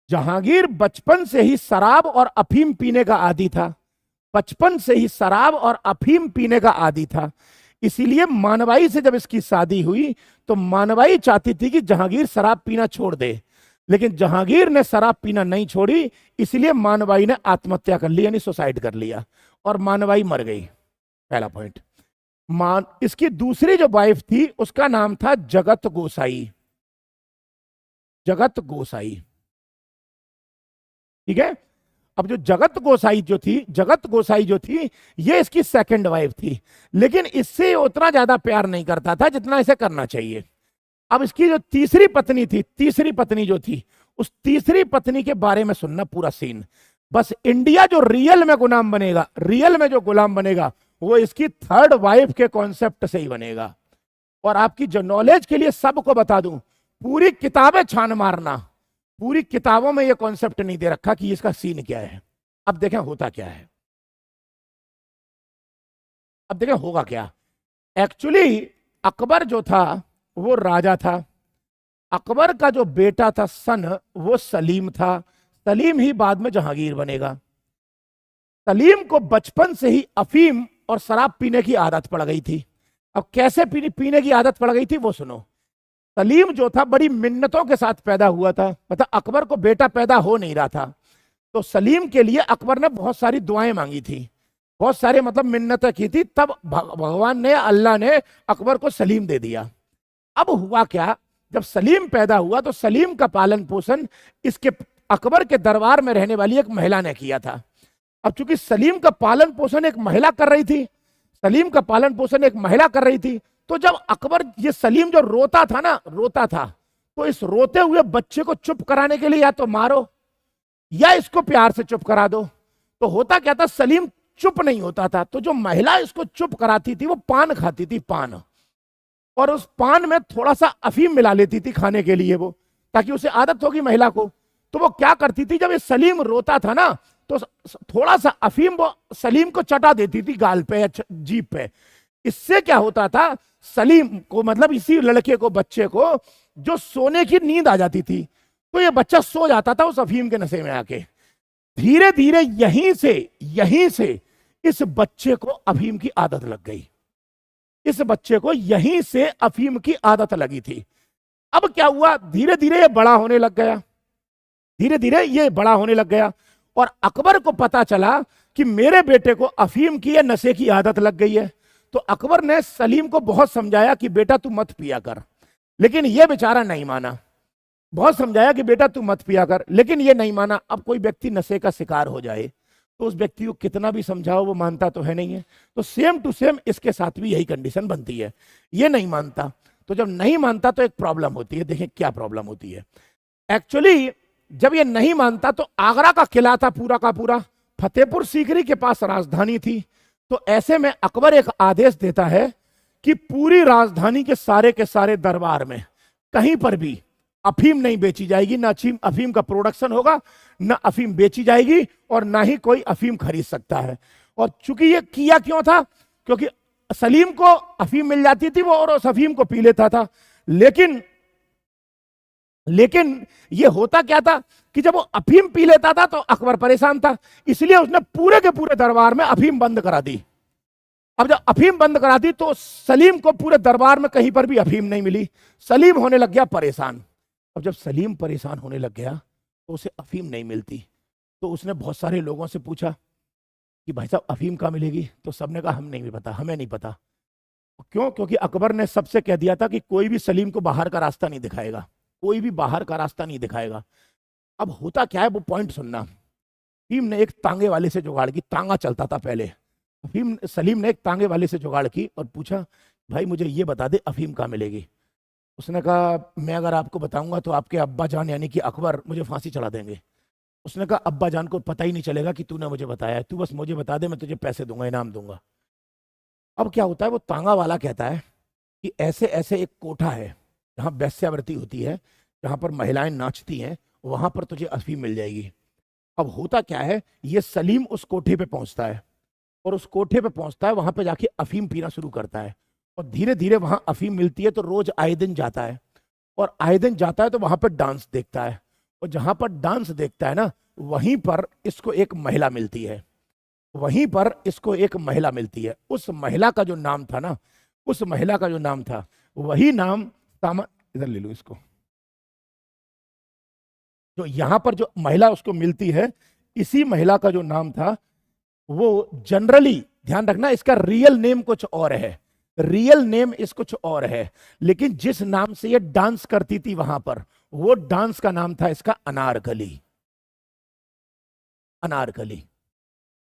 जहांगीर बचपन से ही शराब और अफीम पीने का आदी था, बचपन से ही शराब और अफीम पीने का आदी था। इसीलिए मानबाई से जब इसकी शादी हुई, तो मानबाई चाहती थी कि जहांगीर शराब पीना छोड़ दे, लेकिन जहांगीर ने शराब पीना नहीं छोड़ी, इसलिए मानबाई ने आत्महत्या कर ली, यानी सुसाइड कर लिया, और मानबाई मर गई। पहला पॉइंट। इसकी दूसरी जो वाइफ थी उसका नाम था जगत गोसाई। जगत गोसाई, ठीक है। अब जो जगत गोसाई जो थी ये इसकी सेकंड वाइफ थी, लेकिन इससे उतना ज्यादा प्यार नहीं करता था जितना इसे करना चाहिए। अब इसकी जो तीसरी पत्नी जो थी, उस तीसरी पत्नी के बारे में सुनना पूरा सीन। बस इंडिया जो रियल में गुलाम बनेगा वो इसकी थर्ड वाइफ के कॉन्सेप्ट से ही बनेगा। और आपकी जो नॉलेज के लिए सबको बता दूं, पूरी किताबें छान मारना, पूरी किताबों में यह कॉन्सेप्ट नहीं दे रखा कि इसका सीन क्या है। अब देखें होता क्या है, अब देखें होगा क्या। एक्चुअली अकबर जो था वो राजा था। अकबर का जो बेटा था सन, वो सलीम था। सलीम ही बाद में जहांगीर बनेगा। सलीम को बचपन से ही अफीम और शराब पीने की आदत पड़ गई थी। अब कैसे पीने की आदत पड़ गई थी वो सुनो। सलीम जो था बड़ी मिन्नतों के साथ पैदा हुआ था, मतलब अकबर को बेटा पैदा हो नहीं रहा था, तो सलीम के लिए अकबर ने बहुत सारी दुआएं मांगी थी, बहुत सारे मतलब मिन्नतें की थी। तब भगवान ने, अल्लाह ने अकबर को सलीम दे दिया। अब हुआ क्या, जब सलीम पैदा हुआ तो सलीम का पालन पोषण इसके अकबर के दरबार में रहने वाली एक महिला ने किया था। अब चूंकि सलीम का पालन पोषण एक महिला कर रही थी, तो जब अकबर, ये सलीम जो रोता था, तो इस रोते हुए बच्चे को चुप कराने के लिए या तो मारो या इसको प्यार से चुप करा दो। तो होता क्या था, सलीम चुप नहीं होता था, तो जो महिला इसको चुप कराती थी वो पान खाती थी, पान, और उस पान में थोड़ा सा अफीम मिला लेती थी खाने के लिए वो, ताकि उसे आदत होगी महिला को। तो वो क्या करती थी, जब ये सलीम रोता था ना, तो थोड़ा सा अफीम वो सलीम को चटा देती थी गाल पे या जीभ पे। इससे क्या होता था, सलीम को, मतलब इसी लड़के को, बच्चे को जो सोने की नींद आ जाती थी, तो ये बच्चा सो जाता था उस अफीम के नशे में आके। धीरे धीरे यहीं से इस बच्चे को अफीम की आदत लग गई। इस बच्चे को यहीं से अफीम की आदत लगी थी। अब क्या हुआ, धीरे धीरे ये बड़ा होने लग गया, और अकबर को पता चला कि मेरे बेटे को अफीम की या नशे की आदत लग गई है। तो अकबर ने सलीम को बहुत समझाया कि बेटा तू मत पिया कर, लेकिन यह बेचारा नहीं माना। बहुत समझाया कि बेटा तू मत पिया कर, लेकिन ये नहीं माना। अब कोई व्यक्ति नशे का शिकार हो जाए तो उस व्यक्ति को कितना भी समझाओ वो मानता तो है नहीं है। तो सेम टू सेम इसके साथ भी यही कंडीशन बनती है, ये नहीं मानता। तो जब नहीं मानता तो एक प्रॉब्लम होती है। देखें क्या प्रॉब्लम होती है। एक्चुअली जब ये नहीं मानता तो आगरा का किला था पूरा का पूरा, फतेहपुर सीकरी के पास राजधानी थी। तो ऐसे में अकबर एक आदेश देता है कि पूरी राजधानी के सारे दरबार में कहीं पर भी अफीम नहीं बेची जाएगी, ना अफीम का प्रोडक्शन होगा, ना अफीम बेची जाएगी, और ना ही कोई अफीम खरीद सकता है। और चूंकि ये किया क्यों था, क्योंकि सलीम को अफीम मिल जाती थी वो, और उस अफीम को पी लेता था। लेकिन ये होता क्या था कि जब वो अफीम पी लेता था तो अकबर परेशान था, इसलिए उसने पूरे के पूरे दरबार में अफीम बंद करा दी। अब जब अफीम बंद करा दी तो सलीम को पूरे दरबार में कहीं पर भी अफीम नहीं मिली। सलीम होने लग गया परेशान। अब जब सलीम परेशान होने लग गया तो उसे अफीम नहीं मिलती, तो उसने बहुत सारे लोगों से पूछा कि भाई साहब अफीम कहाँ मिलेगी। तो सबने कहा हमें नहीं पता। क्यों? क्योंकि अकबर ने सबसे कह दिया था कि कोई भी सलीम को बाहर का रास्ता नहीं दिखाएगा, अब होता क्या है वो पॉइंट सुनना। अफीम ने एक तांगे वाले से जुगाड़ की, तांगा चलता था पहले। सलीम ने एक तांगे वाले से जुगाड़ की और पूछा भाई मुझे ये बता दे अफीम कहाँ मिलेगी। उसने कहा मैं अगर आपको बताऊंगा तो आपके अब्बा जान यानी कि अकबर मुझे फांसी चढ़ा देंगे। उसने कहा अब्बा जान को पता ही नहीं चलेगा कि तूने मुझे बताया है, तू बस मुझे बता दे, मैं तुझे पैसे दूंगा, इनाम दूंगा। अब क्या होता है, वो तांगा वाला कहता है कि ऐसे ऐसे एक कोठा है जहाँ वेश्यावृत्ति होती है, जहाँ पर महिलाएं नाचती हैं, वहां पर तुझे अफीम मिल जाएगी। अब होता क्या है, ये सलीम उस कोठे पे पहुंचता है, और उस कोठे पे पहुंचता है, वहां पे जाके अफीम पीना शुरू करता है, और धीरे धीरे वहां अफीम मिलती है। तो रोज आए दिन जाता है, और आए दिन जाता है तो वहां पर डांस देखता है, और जहां पर डांस देखता है ना, वहीं पर इसको एक महिला मिलती है। उस महिला का जो नाम था वही नाम इधर ले लो इसको। जो यहां पर जो महिला उसको मिलती है, इसी महिला का जो नाम था वो, जनरली ध्यान रखना इसका रियल नेम कुछ और है, लेकिन जिस नाम से ये डांस करती थी वहां पर, वो डांस का नाम था इसका अनारकली। अनारकली।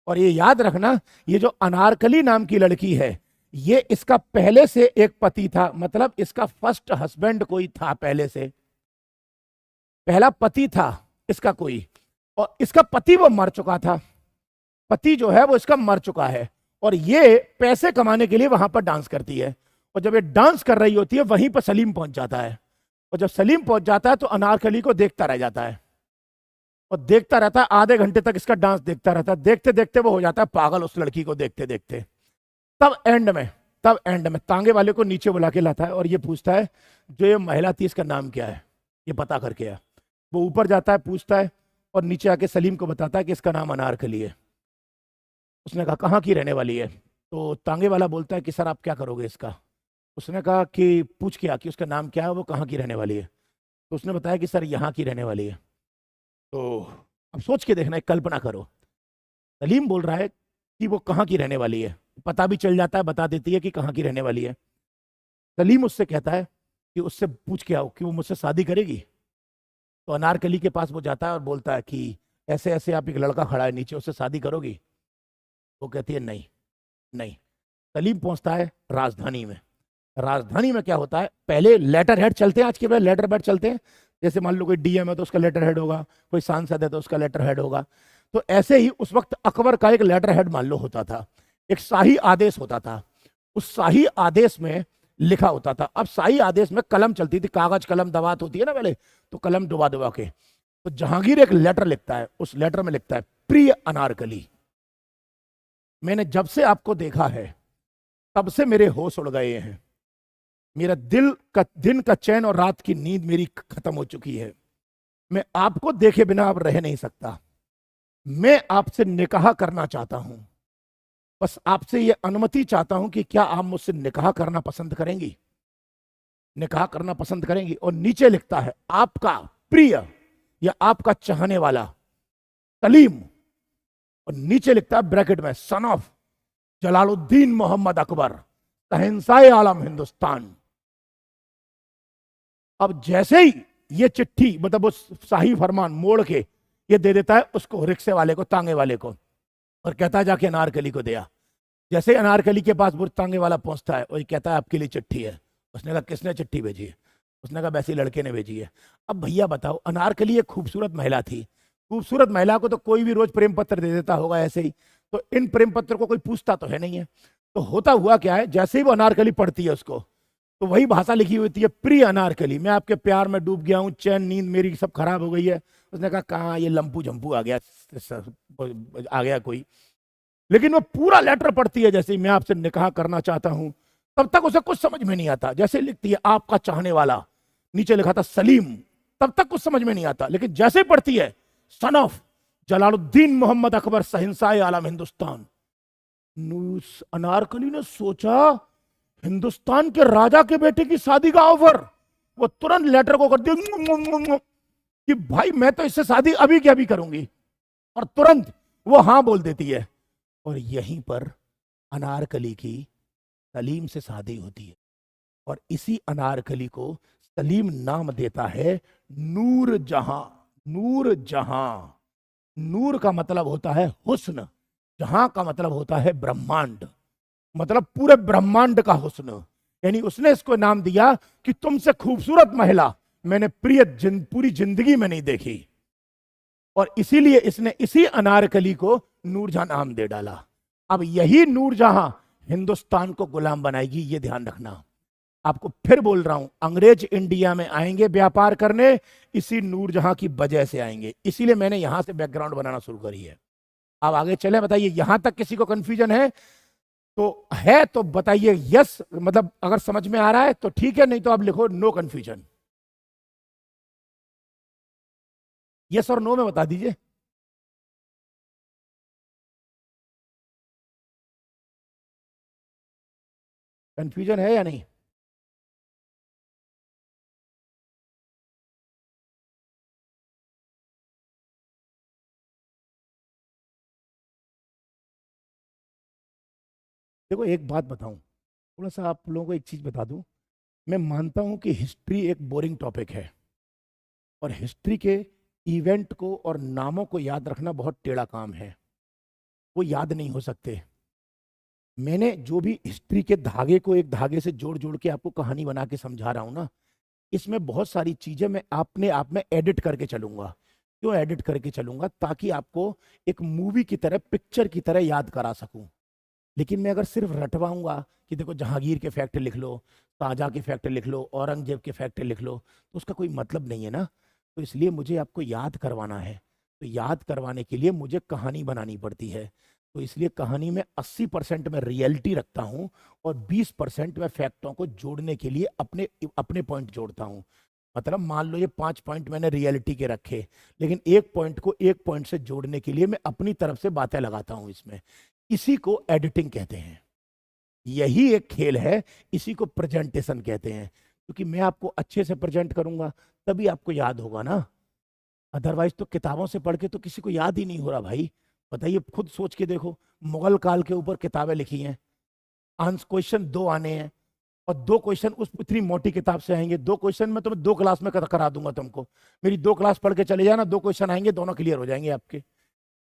और ये याद रखना, ये जो अनारकली नाम की लड़की है, ये इसका पहले से एक पति था, मतलब इसका फर्स्ट हस्बैंड कोई था, पहले से पहला पति था इसका कोई, और इसका पति वो मर चुका था, पति जो है वो इसका मर चुका है, और ये पैसे कमाने के लिए वहां पर डांस करती है। और जब ये डांस कर रही होती है, वहीं पर सलीम पहुंच जाता है, और जब सलीम पहुंच जाता है तो अनारकली को देखता रह जाता है, और देखता रहता है, आधे घंटे तक इसका डांस देखता रहता है। देखते देखते वो हो जाता है पागल उस लड़की को देखते देखते। तब एंड में तांगे वाले को नीचे बुला के लाता है और ये पूछता है, जो ये महिला थी इसका नाम क्या है, ये पता करके आ। वो ऊपर जाता है, पूछता है, और नीचे आके सलीम को बताता है कि इसका नाम अनारकली है। उसने कहा कहाँ की रहने वाली है? तो तांगे वाला बोलता है कि सर आप क्या करोगे इसका? उसने कहा कि पूछ के आ कि उसका नाम क्या है, वो कहाँ की रहने वाली है। तो उसने बताया कि सर यहाँ की रहने वाली है। तो अब सोच के देखना, एक कल्पना करो, सलीम बोल रहा है कि वो कहाँ की रहने वाली है, पता भी चल जाता है, बता देती है कि कहाँ की रहने वाली है। सलीम उससे कहता है कि उससे पूछ के आओ कि वो मुझसे शादी करेगी। तो अनारकली के पास वो जाता है और बोलता है कि ऐसे ऐसे आप, एक लड़का खड़ा है नीचे, उससे शादी करोगी? वो कहती है नहीं नहीं। सलीम पहुंचता है राजधानी में। राजधानी में क्या होता है, पहले लेटर हेड चलते हैं, आज के पहले लेटर हेड चलते हैं। जैसे मान लो कोई डीएम है तो उसका लेटर हेड होगा, कोई सांसद है तो उसका लेटर हेड होगा। तो ऐसे ही उस वक्त अकबर का एक लेटर हेड मान लो होता था, एक शाही आदेश होता था। उस शाही आदेश में लिखा होता था। अब शाही आदेश में कलम चलती थी, कागज कलम दवात होती है ना पहले, तो कलम डुबा डुबा के। तो जहांगीर एक लेटर लिखता है, उस लेटर में लिखता है, प्रिय अनारकली, मैंने जब से आपको देखा है तब से मेरे होश उड़ गए हैं। मेरा दिन का चैन और रात की नींद मेरी खत्म हो चुकी है। मैं आपको देखे बिना अब रह नहीं सकता। मैं आपसे निकाह करना चाहता हूं। बस आपसे यह अनुमति चाहता हूं कि क्या आप मुझसे निकाह करना पसंद करेंगी? निकाह करना पसंद करेंगी। और नीचे लिखता है, आपका प्रिय या आपका चाहने वाला सलीम। और नीचे लिखता है ब्रैकेट में, सन ऑफ जलालुद्दीन मोहम्मद अकबर, शहंशाह आलम हिंदुस्तान। अब जैसे ही ये चिट्ठी, मतलब उस शाही फरमान मोड़ के ये दे देता है उसको, रिक्शे वाले को, तांगे वाले को, और कहता है जाके अनारकली को दिया। जैसे अनारकली के पास तांगे वाला पहुंचता है, वही कहता है आपके लिए चिट्ठी है। उसने कहा किसने चिट्ठी भेजी है? उसने कहा वैसे लड़के ने भेजी है। अब भैया बताओ, अनारकली एक खूबसूरत महिला थी, खूबसूरत महिला को तो कोई भी रोज प्रेम पत्र दे देता होगा ऐसे ही, तो इन प्रेम पत्र को कोई पूछता तो है नहीं है। तो होता हुआ क्या है, जैसे ही वो अनारकली पढ़ती है उसको, तो वही भाषा लिखी हुई होती है, प्रिय अनारकली, मैं आपके प्यार में डूब गया हूँ, चैन नींद मेरी सब खराब हो गई है। उसने कहा कहाँ ये लंपू झंपू आ गया कोई। लेकिन वो पूरा लेटर पढ़ती है, जैसे मैं आपसे निकाह करना चाहता हूं, तब तक उसे कुछ समझ में नहीं आता। जैसे लिखती है आपका चाहने वाला, नीचे लिखा था सलीम, तब तक कुछ समझ में नहीं आता। लेकिन जैसे पढ़ती है, सन ऑफ जलालुद्दीन मोहम्मद अकबर, शहंशाह आलम हिंदुस्तान, अनारकली ने सोचा हिंदुस्तान के राजा के बेटे की शादी का ऑफर। वो तुरंत लेटर को कर दिया कि भाई मैं तो इससे शादी अभी की अभी करूंगी, और तुरंत वो हाँ बोल देती है। और यहीं पर अनारकली की सलीम से शादी होती है, और इसी अनारकली को सलीम नाम देता है नूर जहां। नूर जहां, नूर का मतलब होता है हुस्न, जहां का मतलब होता है ब्रह्मांड, मतलब पूरे ब्रह्मांड का हुस्न। यानी उसने इसको नाम दिया कि तुमसे खूबसूरत महिला मैंने पूरी जिंदगी में नहीं देखी। और इसीलिए इसने इसी अनारकली को नूरजहां नाम दे डाला। अब यही नूरजहां हिंदुस्तान को गुलाम बनाएगी, ये ध्यान रखना। आपको फिर बोल रहा हूं, अंग्रेज इंडिया में आएंगे व्यापार करने, इसी नूरजहां की वजह से आएंगे। इसीलिए मैंने यहां से बैकग्राउंड बनाना शुरू करी है। अब आगे चले, बताइए यहां तक किसी को कंफ्यूजन है? तो बताइए यस, मतलब अगर समझ में आ रहा है तो ठीक है, नहीं तो आप लिखो नो कंफ्यूजन। यस और नो में बता दीजिए। कंफ्यूजन है या नहीं? देखो एक बात बताऊं, थोड़ा सा आप लोगों को एक चीज बता दूं। मैं मानता हूं कि हिस्ट्री एक बोरिंग टॉपिक है, और हिस्ट्री के इवेंट को और नामों को याद रखना बहुत टेढ़ा काम है, वो याद नहीं हो सकते। मैंने जो भी हिस्ट्री के धागे को एक धागे से जोड़ जोड़ के आपको कहानी बना के समझा रहा हूं ना, इसमें बहुत सारी चीजें मैं अपने आप में एडिट करके चलूंगा। क्यों एडिट करके चलूंगा? ताकि आपको एक मूवी की तरह, पिक्चर की तरह याद करा सकूं। लेकिन मैं अगर सिर्फ रटवाऊंगा कि देखो जहांगीर के फैक्ट लिख लो, शाहजहां के फैक्ट लिख लो, औरंगजेब के फैक्ट लिख लो, तो उसका कोई मतलब नहीं है ना। तो इसलिए मुझे आपको याद करवाना है, तो याद करवाने के लिए मुझे कहानी बनानी पड़ती है। तो इसलिए कहानी में 80% में रियलिटी रखता हूं और 20% में फैक्टों को जोड़ने के लिए अपने अपने पॉइंट जोड़ता हूं। मतलब मान लो ये 5 पॉइंट मैंने रियलिटी के रखे, लेकिन एक पॉइंट को एक पॉइंट से जोड़ने के लिए मैं अपनी तरफ से बातें लगाता हूं इसमें। इसी को एडिटिंग कहते हैं। यही एक खेल है, इसी को प्रेजेंटेशन कहते हैं। क्योंकि मैं आपको अच्छे से प्रेजेंट करूंगा तभी आपको याद होगा ना। अदरवाइज तो किताबों से पढ़ के तो किसी को याद ही नहीं हो रहा भाई। बताइए, खुद सोच के देखो, मुगल काल के ऊपर किताबें लिखी हैं, आंसर क्वेश्चन 2 आने हैं, और 2 क्वेश्चन उस इतनी मोटी किताब से आएंगे। 2 क्वेश्चन में तुम्हें 2 क्लास में करा दूंगा तुमको। मेरी 2 क्लास पढ़ के चले जाना, 2 क्वेश्चन आएंगे, दोनों क्लियर हो जाएंगे आपके।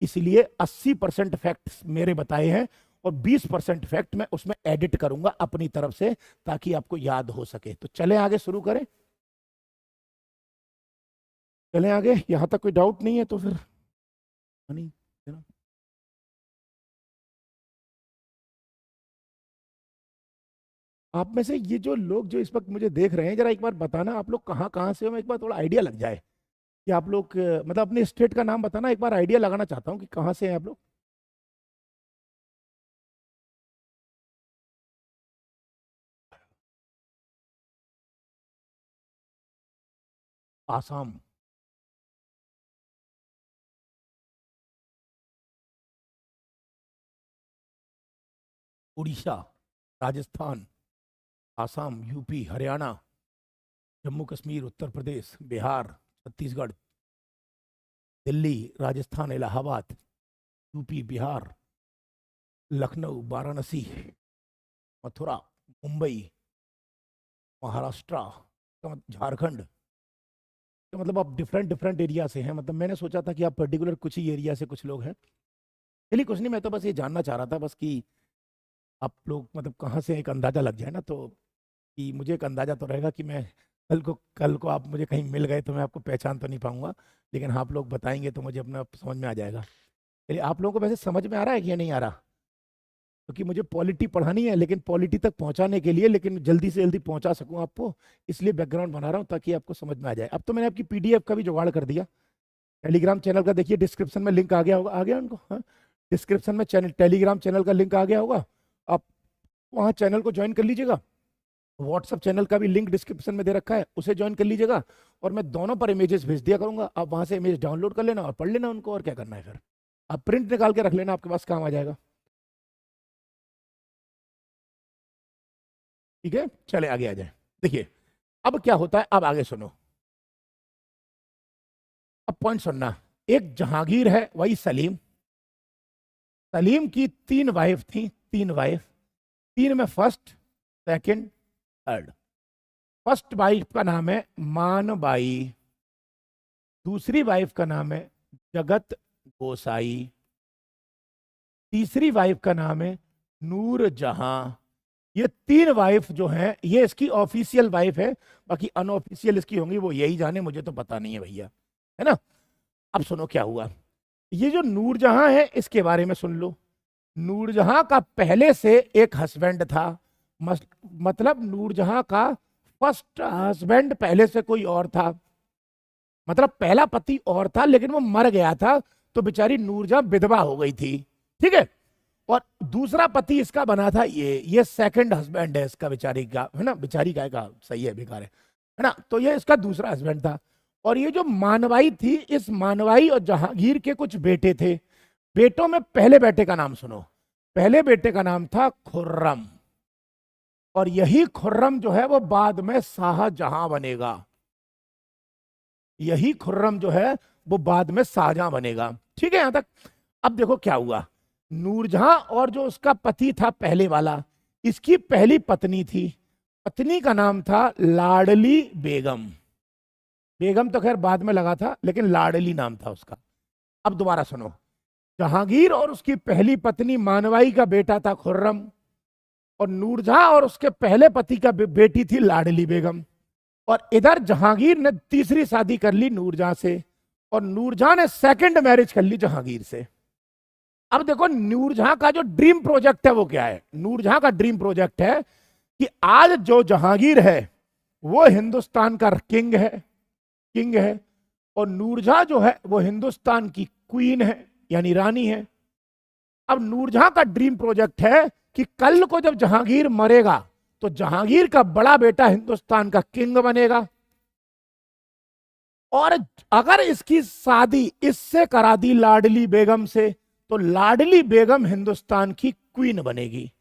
इसलिए 80% फैक्ट्स मेरे बताए हैं और 20% फैक्ट मैं उसमें एडिट करूंगा अपनी तरफ से, ताकि आपको याद हो सके। तो चलें आगे, शुरू करें। चलें आगे, यहां तक कोई डाउट नहीं है तो फिर नहीं। आप में से ये जो लोग जो इस वक्त मुझे देख रहे हैं, जरा एक बार बताना आप लोग कहाँ कहाँ से हो, मैं एक बार थोड़ा आइडिया लग जाए कि आप लोग मतलब अपने स्टेट का नाम बताना, एक बार आइडिया लगाना चाहता हूँ कि कहाँ से हैं आप लोग। Assam, Orissa, Rajasthan, Assam, UP, Haryana, Jammu Kashmir, Uttar Pradesh, Bihar, Chhattisgarh, Delhi, Rajasthan, Allahabad, UP, Bihar, Lucknow, Varanasi, Mathura, Mumbai, Maharashtra, Jharkhand. तो मतलब आप डिफरेंट डिफरेंट एरिया से हैं। मतलब मैंने सोचा था कि आप पर्टिकुलर कुछ ही एरिया से कुछ लोग हैं। चलिए कुछ नहीं, मैं तो बस ये जानना चाह रहा था बस कि आप लोग मतलब कहाँ से, एक अंदाजा लग जाए ना, तो कि मुझे एक अंदाजा तो रहेगा कि मैं कल को आप मुझे कहीं मिल गए तो मैं आपको पहचान तो नहीं पाऊंगा, लेकिन आप लोग बताएंगे तो मुझे अपना समझ में आ जाएगा। चलिए, आप लोगों को वैसे समझ में आ रहा है कि ये नहीं आ रहा? क्योंकि मुझे पॉलिटी पढ़ानी है, लेकिन पॉलिटी तक पहुंचाने के लिए, लेकिन जल्दी से जल्दी पहुंचा सकूं आपको, इसलिए बैकग्राउंड बना रहा हूं ताकि आपको समझ में आ जाए। अब तो मैंने आपकी पीडीएफ का भी जुगाड़ कर दिया। टेलीग्राम चैनल का देखिए, डिस्क्रिप्शन में लिंक आ गया होगा, आ गया उनको? हाँ, डिस्क्रिप्शन में टेलीग्राम चैनल का लिंक आ गया होगा। आप वहाँ चैनल को ज्वाइन कर लीजिएगा। व्हाट्सअप चैनल का भी लिंक डिस्क्रिप्शन में दे रखा है, उसे ज्वाइन कर लीजिएगा। और मैं दोनों पर इमेजेस भेज दिया करूंगा, आप वहां से इमेज डाउनलोड कर लेना और पढ़ लेना उनको। और क्या करना है फिर, आप प्रिंट निकाल के रख लेना, आपके पास काम आ जाएगा। ठीक है, चले आगे आ जाए। देखिए अब क्या होता है, अब आगे सुनो। अब पॉइंट सुनना। एक जहांगीर है, वही सलीम। सलीम की 3 वाइफ थी, 3 वाइफ। 3 में first, second, third. First wife का नाम है मानबाई, दूसरी वाइफ का नाम है जगत गोसाई, तीसरी वाइफ का नाम है नूर जहां। ये 3 वाइफ जो हैं, ये इसकी ऑफिशियल वाइफ है, बाकी अनऑफिशियल इसकी होंगी, वो यही जाने, मुझे तो पता नहीं है भैया, है ना। अब सुनो क्या हुआ। ये जो नूरजहां है, इसके बारे में सुन लो। नूरजहां का पहले से एक हस्बैंड था। मतलब नूरजहां का फर्स्ट हस्बैंड पहले से कोई और था। मतलब पहला पति और था, लेकिन वो मर गया था, तो बेचारी नूरजहां विधवा हो गई थी। ठीक है। और दूसरा पति इसका बना था ये सेकंड हस्बैंड है इसका, बेचारी का, है ना। बेचारी का सही है, बेकार है ना। तो ये इसका दूसरा हस्बैंड था। और ये जो मानवाई थी, इस मानवाई और जहांगीर के कुछ बेटे थे। बेटों में पहले बेटे का नाम सुनो। पहले बेटे का नाम था खुर्रम, और यही खुर्रम जो है वो बाद में शाहजहां बनेगा। यही खुर्रम जो है वो बाद में शाहजहां बनेगा। ठीक है यहां तक। अब देखो क्या हुआ। नूरजहां और जो उसका पति था पहले वाला, इसकी पहली पत्नी थी। पत्नी का नाम था लाडली बेगम। बेगम तो खैर बाद में लगा था, लेकिन लाडली नाम था उसका। अब दोबारा सुनो। जहांगीर और उसकी पहली पत्नी मानवाई का बेटा था खुर्रम, और नूरजहां और उसके पहले पति का बेटी थी लाडली बेगम। और इधर जहांगीर ने तीसरी शादी कर ली नूरजहां से, और नूरजहां ने सेकंड मैरिज कर ली जहांगीर से। अब देखो नूरजहां का जो ड्रीम प्रोजेक्ट है वो क्या है। नूरजहां का ड्रीम प्रोजेक्ट है कि आज जो जहांगीर है वो हिंदुस्तान का किंग है, और नूरजहां जो है वो हिंदुस्तान की क्वीन है, यानी रानी है। अब नूरजहां का ड्रीम प्रोजेक्ट है कि कल को जब जहांगीर मरेगा तो जहांगीर का बड़ा बेटा हिंदुस्तान का किंग बनेगा, और अगर इसकी शादी इससे करा दी लाडली बेगम से तो लाडली बेगम हिंदुस्तान की क्वीन बनेगी।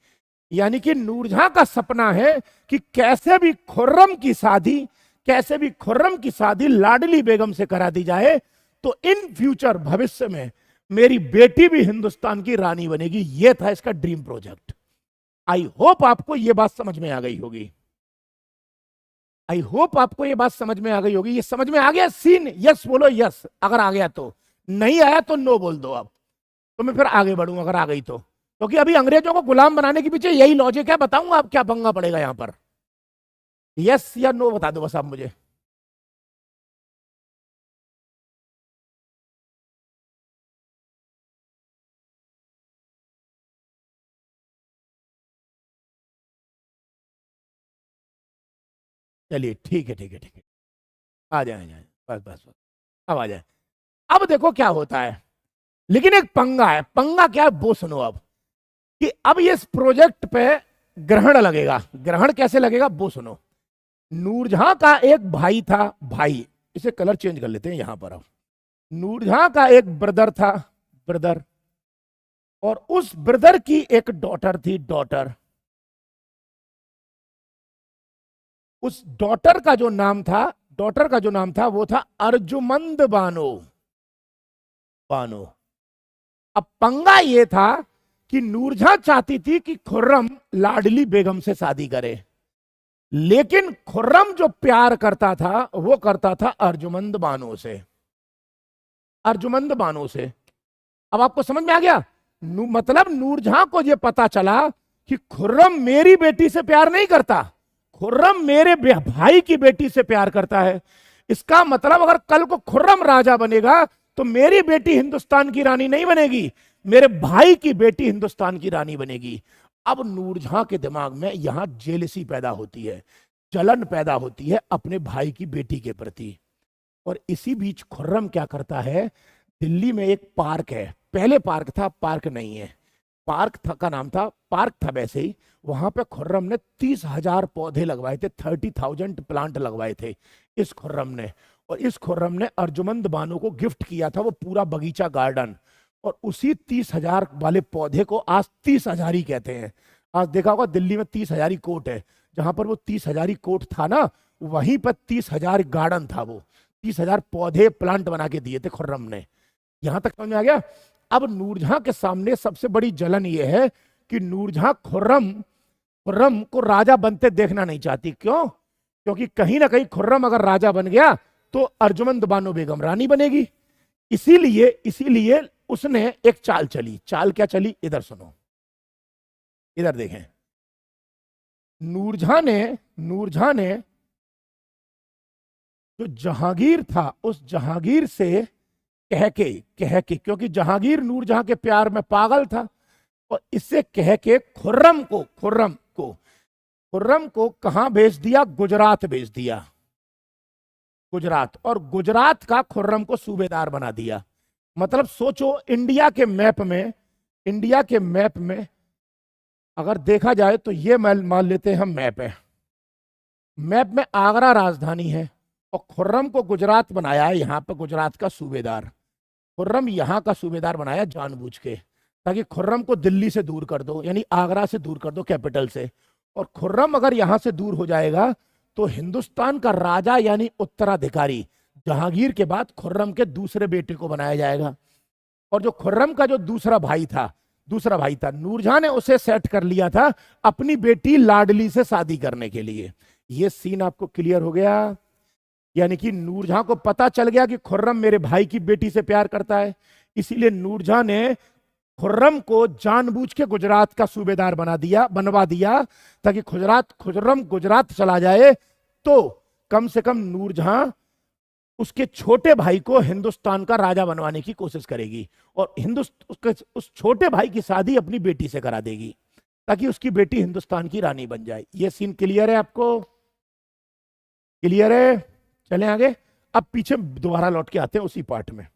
यानी कि नूरजहां का सपना है कि कैसे भी खुर्रम की शादी लाडली बेगम से करा दी जाए, तो इन फ्यूचर भविष्य में मेरी बेटी भी हिंदुस्तान की रानी बनेगी। यह था इसका ड्रीम प्रोजेक्ट। आई होप आपको यह बात समझ में आ गई होगी। ये समझ में आ गया सीन? यस बोलो यस, अगर आ गया तो। नहीं आया तो नो बोल दो। अब तो मैं फिर आगे बढ़ूं अगर आ गई तो, क्योंकि अभी अंग्रेजों को गुलाम बनाने के पीछे यही लॉजिक है। बताऊंगा आप क्या पंगा पड़ेगा यहां पर। यस या नो बता दो बस आप मुझे। चलिए ठीक है, आ जाए, बस अब आ जाए। अब देखो क्या होता है, लेकिन एक पंगा है। पंगा क्या है वो सुनो अब, कि अब ये इस प्रोजेक्ट पे ग्रहण लगेगा। ग्रहण कैसे लगेगा वो सुनो। नूरजहां का एक भाई था, इसे कलर चेंज कर लेते हैं यहां पर। अब नूरजहां का एक ब्रदर, और उस ब्रदर की एक डॉटर थी, उस डॉटर का जो नाम था वो था अर्जुमंद बानो। अब पंगा ये था कि नूरजहां चाहती थी कि खुर्रम लाडली बेगम से शादी करे, लेकिन खुर्रम जो प्यार करता था वो करता था अर्जुमंद बानो से। अब आपको समझ में आ गया? मतलब नूरजहां को ये पता चला कि खुर्रम मेरी बेटी से प्यार नहीं करता, खुर्रम मेरे भाई की बेटी से प्यार करता है। इसका मतलब अगर कल को खुर्रम राजा बनेगा तो मेरी बेटी हिंदुस्तान की रानी नहीं बनेगी, मेरे भाई की बेटी हिंदुस्तान की रानी बनेगी। अब नूरजहां के दिमाग में यहां जेलसी पैदा होती है, जलन पैदा होती है अपने भाई की बेटी के प्रति। और इसी बीच खुर्रम क्या करता है, दिल्ली में एक पार्क है, पहले पार्क था, पार्क नहीं है, का नाम था, पार्क था वैसे ही। वहां पे खुर्रम ने 30,000 पौधे लगवाए थे, 30,000 प्लांट लगवाए थे इस खुर्रम ने। और इस खुर्रम ने अर्जुमंद बानो को गिफ्ट किया था वो पूरा बगीचा, गार्डन। और उसी 30,000 वाले पौधे को आज 30,000 ही कहते हैं। आज देखा होगा दिल्ली में 30,000 कोट है, जहां पर वो 30,000 कोट था ना, वहीं पर 30,000 गार्डन था। वो 30,000 पौधे प्लांट बना के दिए थे खुर्रम ने। यहां तक समझ में आ गया? अब नूरजहां के सामने सबसे बड़ी जलन यह है कि नूरजहां खुर्रम को राजा बनते देखना नहीं चाहती। क्यों? क्योंकि कहीं ना कहीं खुर्रम अगर राजा बन गया तो अर्जुमंद बानो बेगम रानी बनेगी। इसीलिए उसने एक चाल चली। चाल क्या चली, इधर सुनो, इधर देखें। नूरजहां ने जो जहांगीर था उस जहांगीर से कह के, क्योंकि जहांगीर नूरजहां के प्यार में पागल था, और इससे कह के खुर्रम को कहां भेज दिया, गुजरात भेज दिया। और गुजरात का खुर्रम को सूबेदार बना दिया। मतलब सोचो, इंडिया के मैप में अगर देखा जाए तो ये मान लेते हैं हम मैप में आगरा राजधानी है, और खुर्रम को गुजरात बनाया है, यहां पर गुजरात का सूबेदार। खुर्रम यहां का सूबेदार बनाया जानबूझ के, ताकि खुर्रम को दिल्ली से दूर कर दो, यानी आगरा से दूर कर दो, कैपिटल से। और खुर्रम अगर यहां से दूर हो जाएगा तो हिंदुस्तान का राजा यानी उत्तराधिकारी जहांगीर के बाद खुर्रम के दूसरे बेटे को बनाया जाएगा। और जो खुर्रम का जो दूसरा भाई था, नूरजहां ने उसे सेट कर लिया था अपनी बेटी लाडली से शादी करने के लिए। यह सीन आपको क्लियर हो गया? यानी कि नूरजहां को पता चल गया कि खुर्रम मेरे भाई की बेटी से प्यार करता है, इसीलिए नूरजहां ने खुर्रम को जानबूझ के गुजरात का सूबेदार बनवा दिया, ताकि खुर्रम गुजरात चला जाए तो कम से कम नूरजहां उसके छोटे भाई को हिंदुस्तान का राजा बनवाने की कोशिश करेगी, और उस छोटे भाई की शादी अपनी बेटी से करा देगी, ताकि उसकी बेटी हिंदुस्तान की रानी बन जाए। ये सीन क्लियर है आपको? क्लियर है? चलें आगे। अब पीछे दोबारा लौट के आते हैं उसी पार्ट में।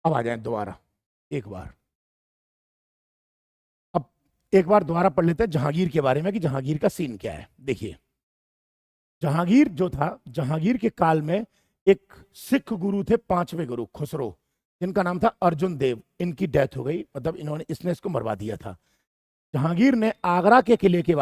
अब आ जाए दोबारा एक बार। अब एक बार दोबारा पढ़ लेते हैं जहांगीर के बारे में कि जहांगीर का सीन क्या है। देखिए, जहांगीर जो था, जहांगीर के काल में एक सिख गुरु थे, पांचवें गुरु खुसरो, जिनका नाम था अर्जुन देव। इनकी डेथ हो गई, मतलब इसने इसको मरवा दिया था। जहांगीर ने आगरा के किले के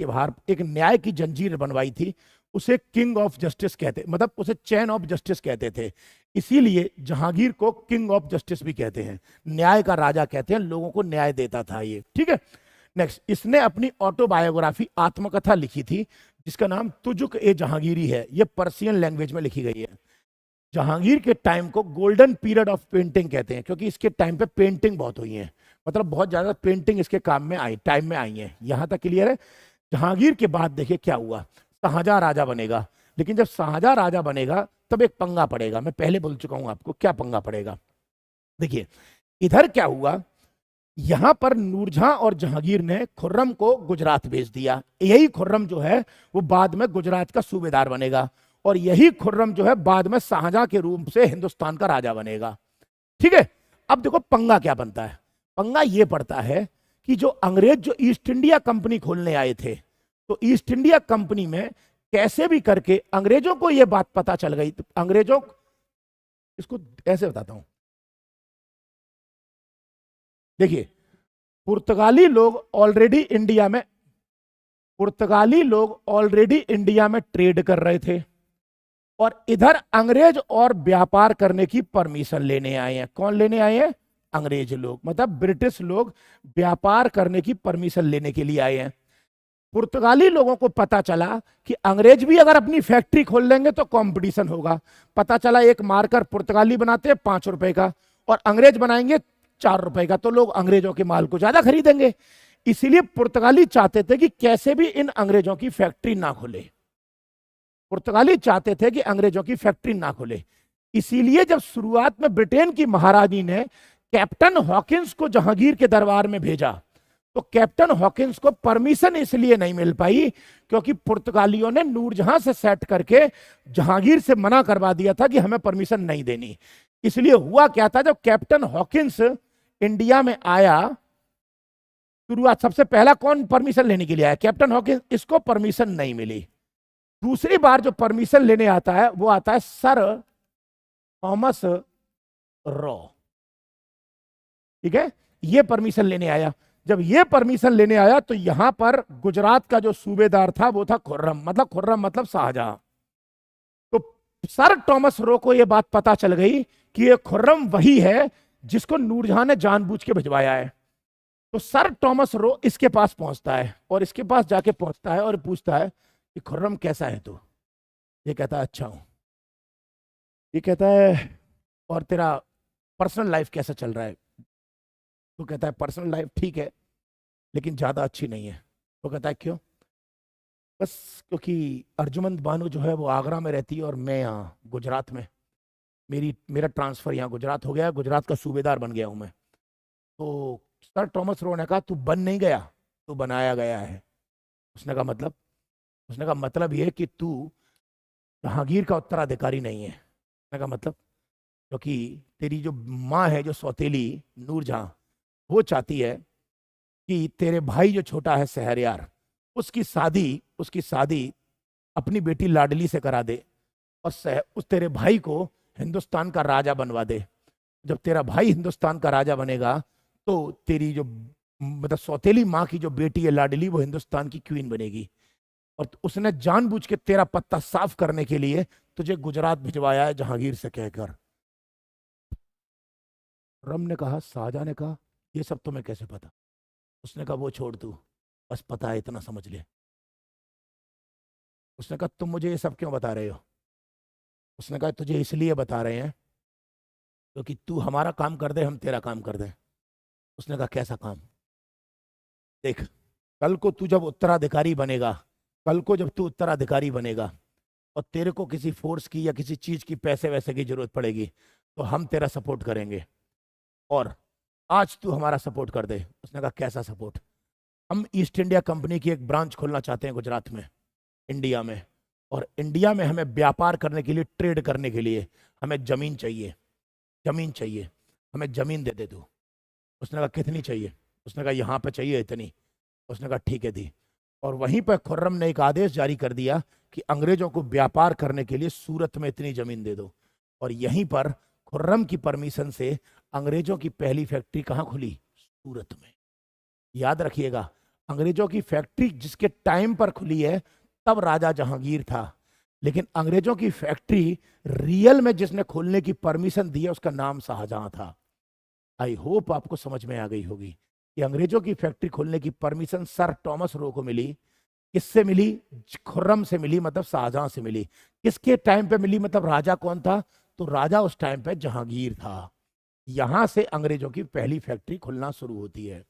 बाहर एक न्याय की जंजीर बनवाई थी। उसे किंग ऑफ जस्टिस कहते, मतलब उसे चैन ऑफ जस्टिस कहते थे। इसीलिए जहांगीर को किंग ऑफ जस्टिस भी कहते हैं, न्याय का राजा कहते हैं, लोगों को न्याय देता था ये। ठीक है, नेक्स्ट, इसने अपनी ऑटोबायोग्राफी आत्मकथा लिखी थी, जिसका नाम तुजुक ए जहांगीरी है। ये पर्शियन लैंग्वेज में लिखी गई है। जहांगीर के टाइम को गोल्डन पीरियड ऑफ पेंटिंग कहते हैं, क्योंकि इसके टाइम पे पेंटिंग बहुत हुई है, मतलब बहुत ज्यादा पेंटिंग इसके टाइम में आई है। यहां तक क्लियर है? जहांगीर के बाद देखिए क्या हुआ, शाहजहां राजा बनेगा। लेकिन जब शाहजहां राजा बनेगा तब एक पंगा पड़ेगा। मैं पहले बोल चुका हूं आपको क्या पंगा पड़ेगा। देखिए, इधर क्या हुआ, यहां पर नूरजहां और जहांगीर ने खुर्रम को गुजरात भेज दिया। यही खुर्रम जो है वो बाद में गुजरात का सूबेदार बनेगा, और यही खुर्रम जो है बाद में शाहजहां के रूप से हिंदुस्तान का राजा बनेगा। ठीक है, अब देखो पंगा क्या बनता है। पंगा ये पड़ता है कि जो अंग्रेज जो ईस्ट इंडिया कंपनी खोलने आए थे, तो ईस्ट इंडिया कंपनी में कैसे भी करके अंग्रेजों को यह बात पता चल गई। तो अंग्रेजों, इसको ऐसे बताता हूं, देखिए, पुर्तगाली लोग ऑलरेडी इंडिया में ट्रेड कर रहे थे, और इधर अंग्रेज और व्यापार करने की परमिशन लेने आए हैं। कौन लेने आए हैं? अंग्रेज लोग, मतलब ब्रिटिश लोग व्यापार करने की परमिशन लेने के लिए आए हैं। पुर्तगाली लोगों को पता चला कि अंग्रेज भी अगर अपनी फैक्ट्री खोल लेंगे तो कंपटीशन होगा। पता चला एक मार्कर पुर्तगाली बनाते हैं 5 रुपए का, और अंग्रेज बनाएंगे 4 रुपए का, तो लोग अंग्रेजों के माल को ज्यादा खरीदेंगे। इसीलिए पुर्तगाली चाहते थे कि कैसे भी इन अंग्रेजों की फैक्ट्री ना खुले। पुर्तगाली चाहते थे कि अंग्रेजों की फैक्ट्री ना खुले। इसीलिए जब शुरुआत में ब्रिटेन की महारानी ने कैप्टन हॉकिंस को जहांगीर के दरबार में भेजा, तो कैप्टन हॉकिंस को परमिशन इसलिए नहीं मिल पाई क्योंकि पुर्तगालियों ने नूरजहां से सेट करके जहांगीर से मना करवा दिया था कि हमें परमिशन नहीं देनी। इसलिए हुआ क्या था, जब कैप्टन हॉकिंस इंडिया में आया, शुरुआत सबसे पहला कौन परमिशन लेने के लिए आया? Captain Hawkins. इसको परमिशन नहीं मिली। दूसरी बार जो परमिशन लेने आता है वो आता है सर थॉमस रॉ। ठीक है, ये परमिशन लेने आया। जब ये परमिशन लेने आया तो यहां पर गुजरात का जो सूबेदार था वो था खुर्रम, मतलब शाहजहां। तो सर थॉमस रो को यह बात पता चल गई कि ये खुर्रम वही है जिसको नूरजहां ने जानबूझ के भिजवाया है। तो सर थॉमस रो इसके पास पहुंचता है, और इसके पास जाके पहुंचता है और पूछता है कि खुर्रम कैसा है तू? ये कहता है अच्छा हूं। ये कहता है और तेरा पर्सनल लाइफ कैसा चल रहा है? तो कहता है पर्सनल लाइफ ठीक है, लेकिन ज्यादा अच्छी नहीं है। तो कहता है क्यों? बस क्योंकि अर्जुमंद बानो जो है वो आगरा में रहती है और मैं यहाँ गुजरात में, मेरा ट्रांसफर यहाँ गुजरात हो गया, गुजरात का सूबेदार बन गया हूँ मैं। तो सर थॉमस रो ने कहा तू बन नहीं गया, तू बनाया गया है। उसने कहा मतलब? उसने कहा मतलब ये कि तू जहांगीर का उत्तराधिकारी नहीं है। उसने कहा मतलब? क्योंकि तेरी जो माँ है, जो सौतेली नूरजहां, वो चाहती है कि तेरे भाई जो छोटा है शहरयार, उसकी शादी अपनी बेटी लाडली से करा दे, और उस तेरे भाई को हिंदुस्तान का राजा बनवा दे। जब तेरा भाई हिंदुस्तान का राजा बनेगा तो तेरी जो मतलब सौतेली माँ की जो बेटी है लाडली, वो हिंदुस्तान की क्वीन बनेगी। और उसने जानबूझ के तेरा पत्ता साफ करने के लिए तुझे गुजरात भिजवाया है जहांगीर से कहकर। रम ने कहा, शाहजहां ने कहा, ये सब तुम्हें कैसे पता? उसने कहा, वो छोड़ तू, बस पता है इतना समझ ले। उसने कहा, तुम मुझे ये सब क्यों बता रहे हो? उसने कहा, तुझे इसलिए बता रहे हैं क्योंकि तू हमारा काम कर दे, हम तेरा काम कर दें। उसने कहा, कैसा काम? देख, कल को तू जब उत्तराधिकारी बनेगा, कल को जब तू उत्तराधिकारी बनेगा और तेरे को किसी फोर्स की या किसी चीज की पैसे वैसे की जरूरत पड़ेगी तो हम तेरा सपोर्ट करेंगे, और आज तू हमारा सपोर्ट कर दे। उसने कहा, कैसा सपोर्ट? हम ईस्ट इंडिया कंपनी की एक ब्रांच खोलना चाहते हैं गुजरात में, इंडिया में, और इंडिया में हमें व्यापार करने के लिए, ट्रेड करने के लिए हमें जमीन चाहिए, जमीन चाहिए, हमें जमीन दे दे तू। उसने कहा, कितनी चाहिए? उसने कहा, यहाँ पे चाहिए इतनी। उसने कहा, ठीक है दी। और वहीं पर खुर्रम ने एक आदेश जारी कर दिया कि अंग्रेजों को व्यापार करने के लिए सूरत में इतनी जमीन दे दो। और यहीं पर खुर्रम की परमिशन से अंग्रेजों की पहली फैक्ट्री कहाँ खुली? सूरत में। याद रखिएगा, अंग्रेजों की फैक्ट्री जिसके टाइम पर खुली है तब राजा जहांगीर था, लेकिन अंग्रेजों की फैक्ट्री रियल में जिसने खोलने की परमिशन दी है उसका नाम शाहजहां था। आई होप आपको समझ में आ गई होगी कि अंग्रेजों की फैक्ट्री खोलने की परमिशन सर टॉमस रो को मिली। किससे मिली? खुर्रम से मिली, मतलब शाहजहां से मिली। किसके टाइम पे मिली, मतलब राजा कौन था? तो राजा उस टाइम पे जहांगीर था। यहां से अंग्रेजों की पहली फैक्ट्री खुलना शुरू होती है।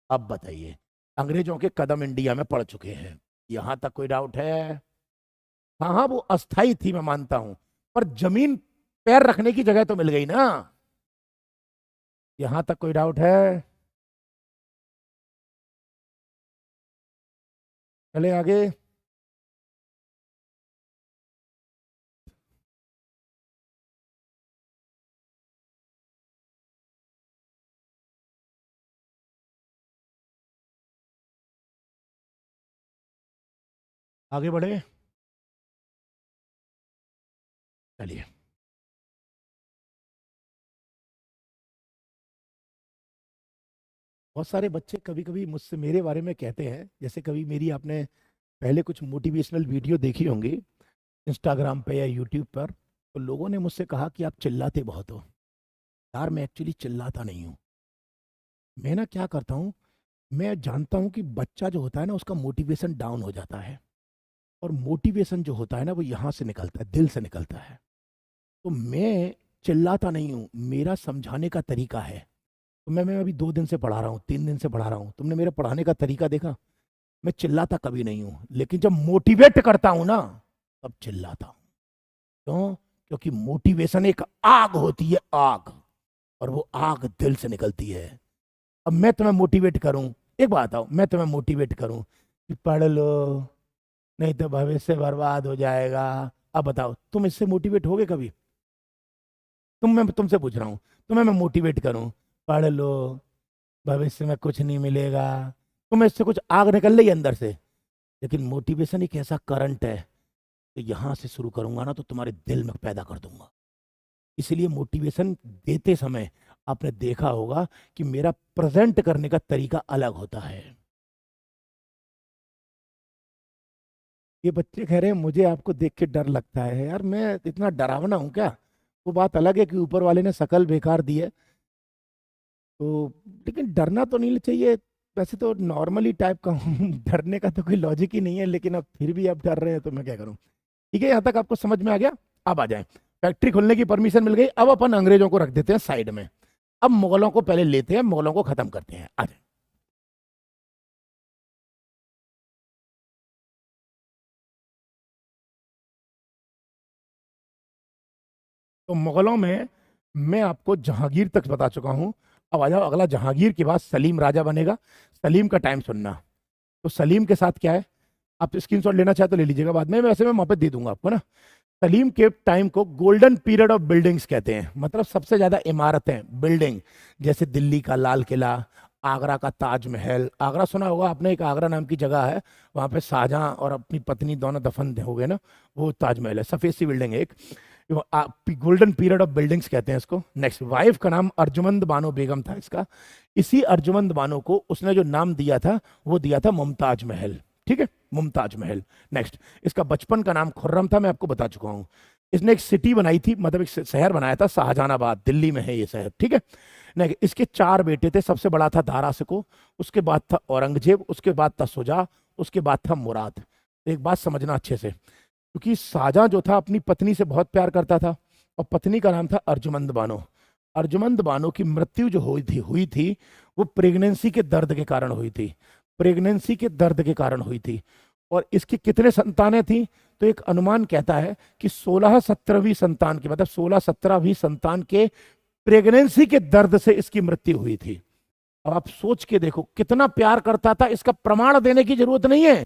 अब बताइए, अंग्रेजों के कदम इंडिया में पड़ चुके हैं, यहां तक कोई डाउट है? हाँ हाँ, वो अस्थाई थी मैं मानता हूं, पर जमीन पैर रखने की जगह तो मिल गई ना। यहां तक कोई डाउट है? चले आगे। आगे बढ़े, चलिए। बहुत सारे बच्चे कभी कभी मुझसे मेरे बारे में कहते हैं, जैसे कभी मेरी आपने पहले कुछ मोटिवेशनल वीडियो देखी होंगी इंस्टाग्राम पे या यूट्यूब पर, तो लोगों ने मुझसे कहा कि आप चिल्लाते बहुत हो। यार, मैं एक्चुअली चिल्लाता नहीं हूँ। मैं ना क्या करता हूँ, मैं जानता हूँ कि बच्चा जो होता है ना उसका मोटिवेशन डाउन हो जाता है, और मोटिवेशन जो होता है ना वो यहाँ से निकलता है, दिल से निकलता है। तो मैं चिल्लाता नहीं हूँ, मेरा समझाने का तरीका है। तो मैं अभी 2 दिन से पढ़ा रहा हूँ, 3 दिन से पढ़ा रहा हूँ, तुमने मेरे पढ़ाने का तरीका देखा? मैं चिल्लाता कभी नहीं हूँ, लेकिन जब मोटिवेट करता हूँ ना तब चिल्लाता हूँ। क्यों? क्योंकि मोटिवेशन एक आग होती है, आग, और वो आग दिल से निकलती है। अब मैं तुम्हें मोटिवेट करूं, एक बात आओ, मैं तुम्हें मोटिवेट करूं कि पढ़ लो, नहीं तो भविष्य बर्बाद हो जाएगा। अब बताओ, तुम इससे मोटिवेट होगे कभी? मैं तुमसे पूछ रहा हूँ, तुम्हें मैं मोटिवेट करूं, पढ़ लो, भविष्य में कुछ नहीं मिलेगा, तुम्हें इससे कुछ आग निकल रही है अंदर से। लेकिन मोटिवेशन एक ऐसा करंट है, तो यहां से शुरू करूंगा ना तो तुम्हारे दिल में पैदा कर दूंगा। इसलिए मोटिवेशन देते समय आपने देखा होगा कि मेरा प्रेजेंट करने का तरीका अलग होता है। ये बच्चे कह रहे हैं मुझे आपको देख के डर लगता है। यार, मैं इतना डरावना हूं क्या? वो बात अलग है कि ऊपर वाले ने शकल बेकार दी है, तो लेकिन डरना तो नहीं चाहिए। वैसे तो नॉर्मली टाइप का हूं डरने का तो कोई लॉजिक ही नहीं है, लेकिन अब फिर भी आप डर रहे हैं तो मैं क्या करूं। ठीक है, यहाँ तक आपको समझ में आ गया? अब आ जाए, फैक्ट्री खोलने की परमिशन मिल गई, अब अपन अंग्रेजों को रख देते हैं साइड में। अब मुगलों को पहले लेते हैं, मुगलों को खत्म करते हैं। आ जाए। तो मुगलों में मैं आपको जहांगीर तक बता चुका हूं। अब आ जाओ, अगला जहांगीर के बाद सलीम राजा बनेगा। सलीम का टाइम सुनना। तो सलीम के साथ क्या है, आप स्क्रीनशॉट लेना चाहे तो ले लीजिएगा बाद में, वैसे मैं वहां पे दे दूंगा आपको ना। सलीम के टाइम को गोल्डन पीरियड ऑफ बिल्डिंग्स कहते हैं, मतलब सबसे ज्यादा इमारतें, बिल्डिंग, जैसे दिल्ली का लाल किला, आगरा का ताजमहल। आगरा सुना होगा आपने, एक आगरा नाम की जगह है, वहां पे शाहजहां और अपनी पत्नी दोनों दफन हो गए ना, वो ताजमहल है, सफेद सी बिल्डिंग है एक। गोल्डन पीरियड ऑफ बिल्डिंग्स कहते हैं इसको। नेक्स्ट, वाइफ का नाम अर्जुमंद बानो बेगम था इसका। इसी अर्जुमंद बानो को उसने जो नाम दिया था वो दिया था मुमताज महल। ठीक है, मुमताज महल। नेक्स्ट, इसका बचपन का नाम खुर्रम था, मैं आपको बता चुका हूं। इसने एक सिटी बनाई थी, मतलब एक शहर बनाया था, शाहजहानाबाद, दिल्ली में है ये शहर, ठीक है। नहीं, इसके 4 बेटे थे, सबसे बड़ा था दारा शिकोह, उसके बाद था औरंगजेब, उसके बाद था शुजा, उसके बाद था मुराद। एक बात समझना अच्छे से, क्योंकि शाहजहां जो था अपनी पत्नी से बहुत प्यार करता था, और पत्नी का नाम था अर्जुमंद बानो। अर्जुमंद बानो की मृत्यु जो हुई थी वो प्रेगनेंसी के दर्द के कारण हुई थी, प्रेगनेंसी के दर्द के कारण हुई थी। और इसकी कितने संतानें थी, तो एक अनुमान कहता है कि 16-17वीं संतान के, मतलब 16-17वीं संतान के प्रेगनेंसी के दर्द से इसकी मृत्यु हुई थी। अब आप सोच के देखो कितना प्यार करता था, इसका प्रमाण देने की जरूरत नहीं है।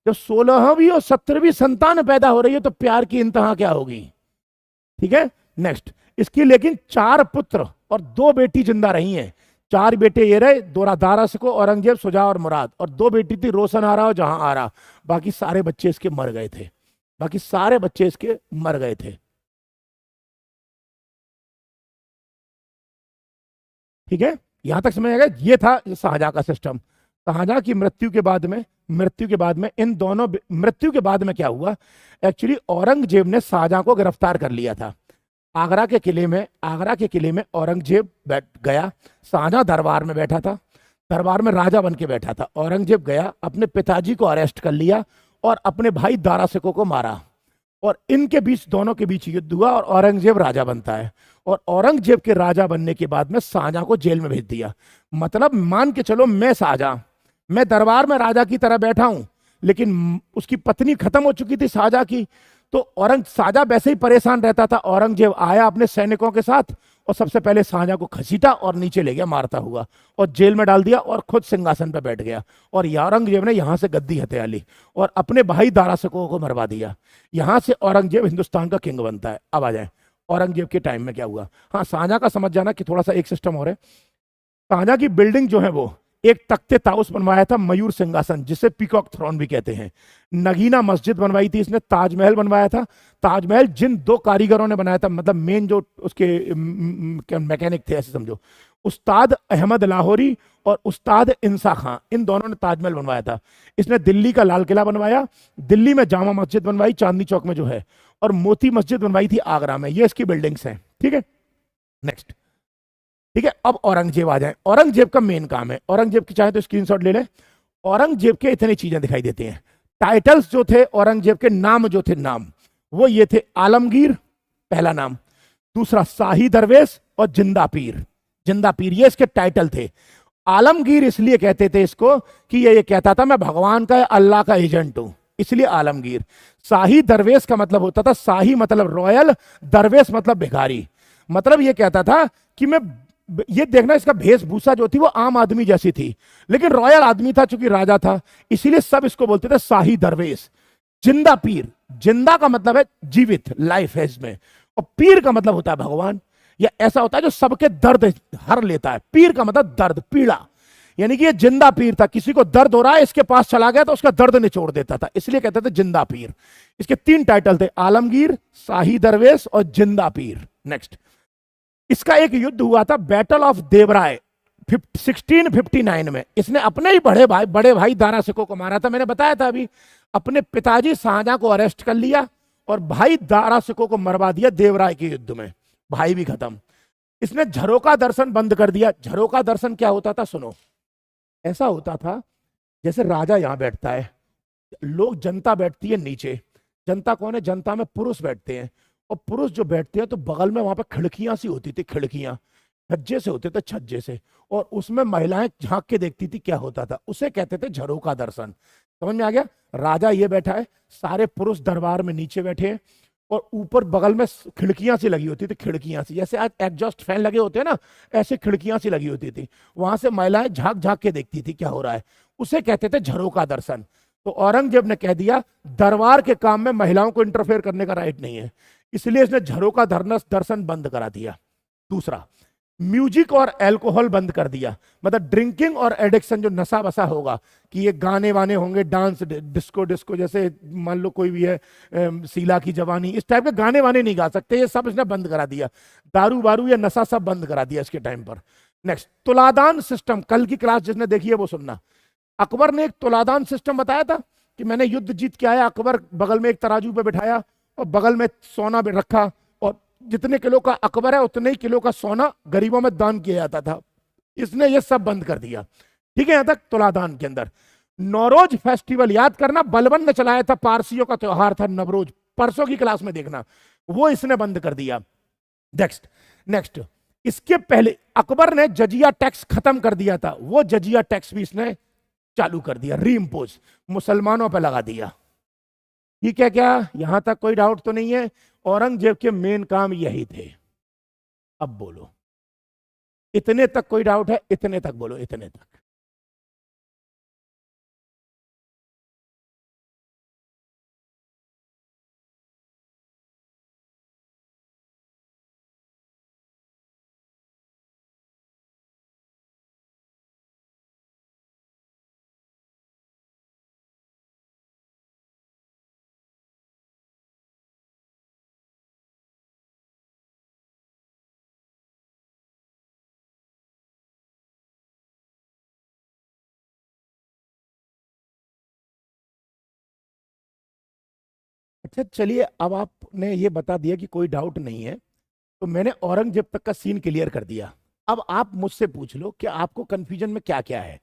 जब 16वीं और 17वीं संतान पैदा हो रही है तो प्यार की इंतहा क्या होगी, ठीक है। नेक्स्ट, इसकी लेकिन 4 पुत्र और 2 बेटी जिंदा रही हैं। 4 बेटे ये रहे, दारा शिकोह, औरंगजेब, शुजा और मुराद, और 2 बेटी थी रोशन आरा और जहां आरा। बाकी सारे बच्चे इसके मर गए थे, बाकी सारे बच्चे इसके मर गए थे, ठीक है। यहां तक समझ आएगा। ये था शाहजहां का सिस्टम। शाहजहां की मृत्यु के बाद में इन दोनों मृत्यु के बाद में क्या हुआ, एक्चुअली औरंगजेब ने शाहजहां को गिरफ्तार कर लिया था। आगरा के किले में औरंगजेब बैठ गया, शाहजहां दरबार में बैठा था, दरबार में राजा बन के बैठा था। औरंगजेब गया, अपने पिताजी को अरेस्ट कर लिया और अपने भाई दारा शिकोह को मारा, और इनके बीच, दोनों के बीच युद्ध हुआ और औरंगजेब राजा बनता है। और औरंगजेब के राजा बनने के बाद में शाहजहां को जेल में भेज दिया। मतलब मान के चलो, मैं शाहजहां, मैं दरबार में राजा की तरह बैठा हूं, लेकिन उसकी पत्नी खत्म हो चुकी थी शाहजहां की, तो शाहजहां वैसे ही परेशान रहता था। औरंगजेब आया अपने सैनिकों के साथ और सबसे पहले शाहजहां को घसीटा और नीचे ले गया मारता हुआ, और जेल में डाल दिया, और खुद सिंहासन पर बैठ गया। और औरंगजेब ने यहां से गद्दी हथिया ली और अपने भाई दारा शिकोह को मरवा दिया। यहां से औरंगजेब हिंदुस्तान का किंग बनता है। अब आ जाए औरंगजेब के टाइम में क्या हुआ। हाँ, शाहजहां का समझ जाना कि थोड़ा सा एक सिस्टम और है। शाहजहां की बिल्डिंग जो है वो एक तख्ते ताउस बनवाया था, मयूर सिंहासन, जिसे पीकॉक थ्रोन भी कहते हैं। नगीना मस्जिद बनवाई थी इसने, ताजमहल बनवाया था। ताजमहल जिन 2 कारीगरों ने बनाया था, मतलब मेन जो उसके मैकेनिक थे, ऐसे समझो, उस्ताद अहमद लाहौरी और उस्ताद इंसा खां, इन दोनों ने ताजमहल बनवाया था। इसने दिल्ली का लाल किला बनवाया, दिल्ली में जामा मस्जिद बनवाई चांदनी चौक में जो है, और मोती मस्जिद बनवाई थी आगरा में। ये इसकी बिल्डिंग्स हैं, ठीक है। नेक्स्ट, ठीक है। अब औरंगजेब आ जाए। औरंगजेब का मेन काम है, औरंगजेब की चाहे तो स्क्रीनशॉट ले लें। औरंगजेब के इतनी चीजें दिखाई देती हैं। टाइटल्स जो थे औरंगजेब के, नाम जो थे, नाम वो ये थे: आलमगीर पहला नाम, दूसरा शाही दरवेश, और जिंदा पीर। जिंदा पीर ये इसके टाइटल थे। आलमगीर इसलिए कहते थे इसको कि ये कहता था मैं भगवान का, अल्लाह का एजेंट हूं, इसलिए आलमगीर। शाही दरवेश का मतलब होता था, शाही मतलब रॉयल, दरवेश मतलब भिखारी। मतलब ये कहता था कि मैं, ये देखना, इसका वेशभूषा जो थी वो आम आदमी जैसी थी, लेकिन रॉयल आदमी था चूंकि राजा था, इसीलिए सब इसको बोलते थे शाही दरवेश। जिंदा पीर, जिंदा का मतलब है जीवित, लाइफ है इसमें, और पीर का मतलब होता है भगवान, या ऐसा होता है जो सबके दर्द हर लेता है। पीर का मतलब दर्द, पीड़ा, यानी कि ये जिंदा पीर था। किसी को दर्द हो रहा है, इसके पास चला गया तो उसका दर्द निचोड़ देता था, इसलिए कहते थे जिंदा पीर। इसके 3 टाइटल थे: आलमगीर, शाही दरवेश और जिंदा पीर। नेक्स्ट, इसका एक युद्ध हुआ था, बैटल ऑफ देवराय, 1659 में। इसने अपने ही बड़े भाई दारा शिकोह को मारा था। मैंने बताया था अभी, अपने पिताजी शाहजहां को अरेस्ट कर लिया और भाई दारा शिकोह को मरवा दिया देवराय के युद्ध में, भाई भी खत्म। इसने झरोका दर्शन बंद कर दिया। झरोका दर्शन क्या होता था, सुनो। ऐसा होता था जैसे राजा यहां बैठता है, लोग, जनता बैठती है नीचे। जनता कौन है, जनता में पुरुष बैठते हैं, और पुरुष जो बैठते हैं तो बगल में वहां पे खिड़कियां सी होती थी, खिड़कियां छज्जे से होते थे, छज्जे से, और उसमें महिलाएं झांक के देखती थी क्या होता था, उसे कहते थे झरोका दर्शन। समझ में आ गया। राजा ये बैठा है, सारे पुरुष दरबार में नीचे बैठे हैं, और ऊपर बगल में खिड़कियां सी लगी होती थी, खिड़कियां सी, जैसे आज एग्जॉस्ट फैन लगे होते हैं ना, ऐसे खिड़कियां सी लगी होती थी। वहां से महिलाएं झांक झांक के देखती थी क्या हो रहा है, उसे कहते थे झरोका दर्शन। तो औरंगजेब ने कह दिया दरबार के काम में महिलाओं को इंटरफेयर करने का राइट नहीं है, इसलिए इसने झरोका दर्शन बंद करा दिया। दूसरा, म्यूजिक और अल्कोहल बंद कर दिया, मतलब ड्रिंकिंग और एडिक्शन, जो नशा बसा होगा कि ये गाने वाने होंगे, डांस, डिस्को, जैसे मान लो कोई भी है शीला की जवानी, इस टाइप के गाने वाने नहीं गा सकते, ये सब इसने बंद करा दिया। दारू वारू या नशा सब बंद करा दिया इसके टाइम पर। नेक्स्ट, तुलादान सिस्टम, कल की क्लास जिसने देखी है वो सुनना। अकबर ने एक तुलादान सिस्टम बताया था कि मैंने युद्ध जीत के आया, अकबर बगल में एक तराजू पे बिठाया और बगल में सोना भी रखा, और जितने किलो का अकबर है उतने ही किलो का सोना गरीबों में दान किया जाता था। इसने ये सब बंद कर दिया। ठीक है, यहां तक तुलादान के अंदर। नौरोज फेस्टिवल याद करना, बलबन ने चलाया था, पारसियों का त्योहार था नवरोज, परसों की क्लास में देखना, वो इसने बंद कर दिया। नेक्स्ट नेक्स्ट, इसके पहले अकबर ने जजिया टैक्स खत्म कर दिया था, वो जजिया टैक्स भी इसने चालू कर दिया, री इम्पोज मुसलमानों पर लगा दिया। ठीक है क्या, यहां तक कोई डाउट तो नहीं है? औरंगजेब के मेन काम यही थे। अब बोलो, इतने तक कोई डाउट है? इतने तक बोलो, इतने तक। अच्छा चलिए, अब आपने ये बता दिया कि कोई डाउट नहीं है, तो मैंने औरंगजेब तक का सीन क्लियर कर दिया। अब आप मुझसे पूछ लो कि आपको कंफ्यूजन में क्या क्या है।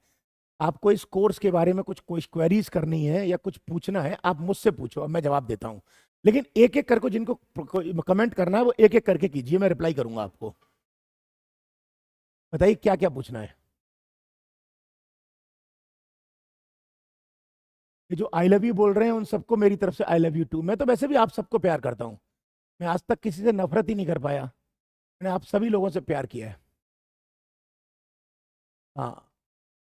आपको इस कोर्स के बारे में कुछ कोई क्वेरीज करनी है या कुछ पूछना है, आप मुझसे पूछो, अब मैं जवाब देता हूं। लेकिन एक एक करके जिनको कमेंट करना है वो एक एक करके कीजिए, मैं रिप्लाई करूंगा आपको। बताइए क्या क्या पूछना है। ये जो आई लव यू बोल रहे हैं उन सबको मेरी तरफ से आई लव यू टू। मैं तो वैसे भी आप सबको प्यार करता हूं, मैं आज तक किसी से नफरत ही नहीं कर पाया, मैंने आप सभी लोगों से प्यार किया है। हाँ,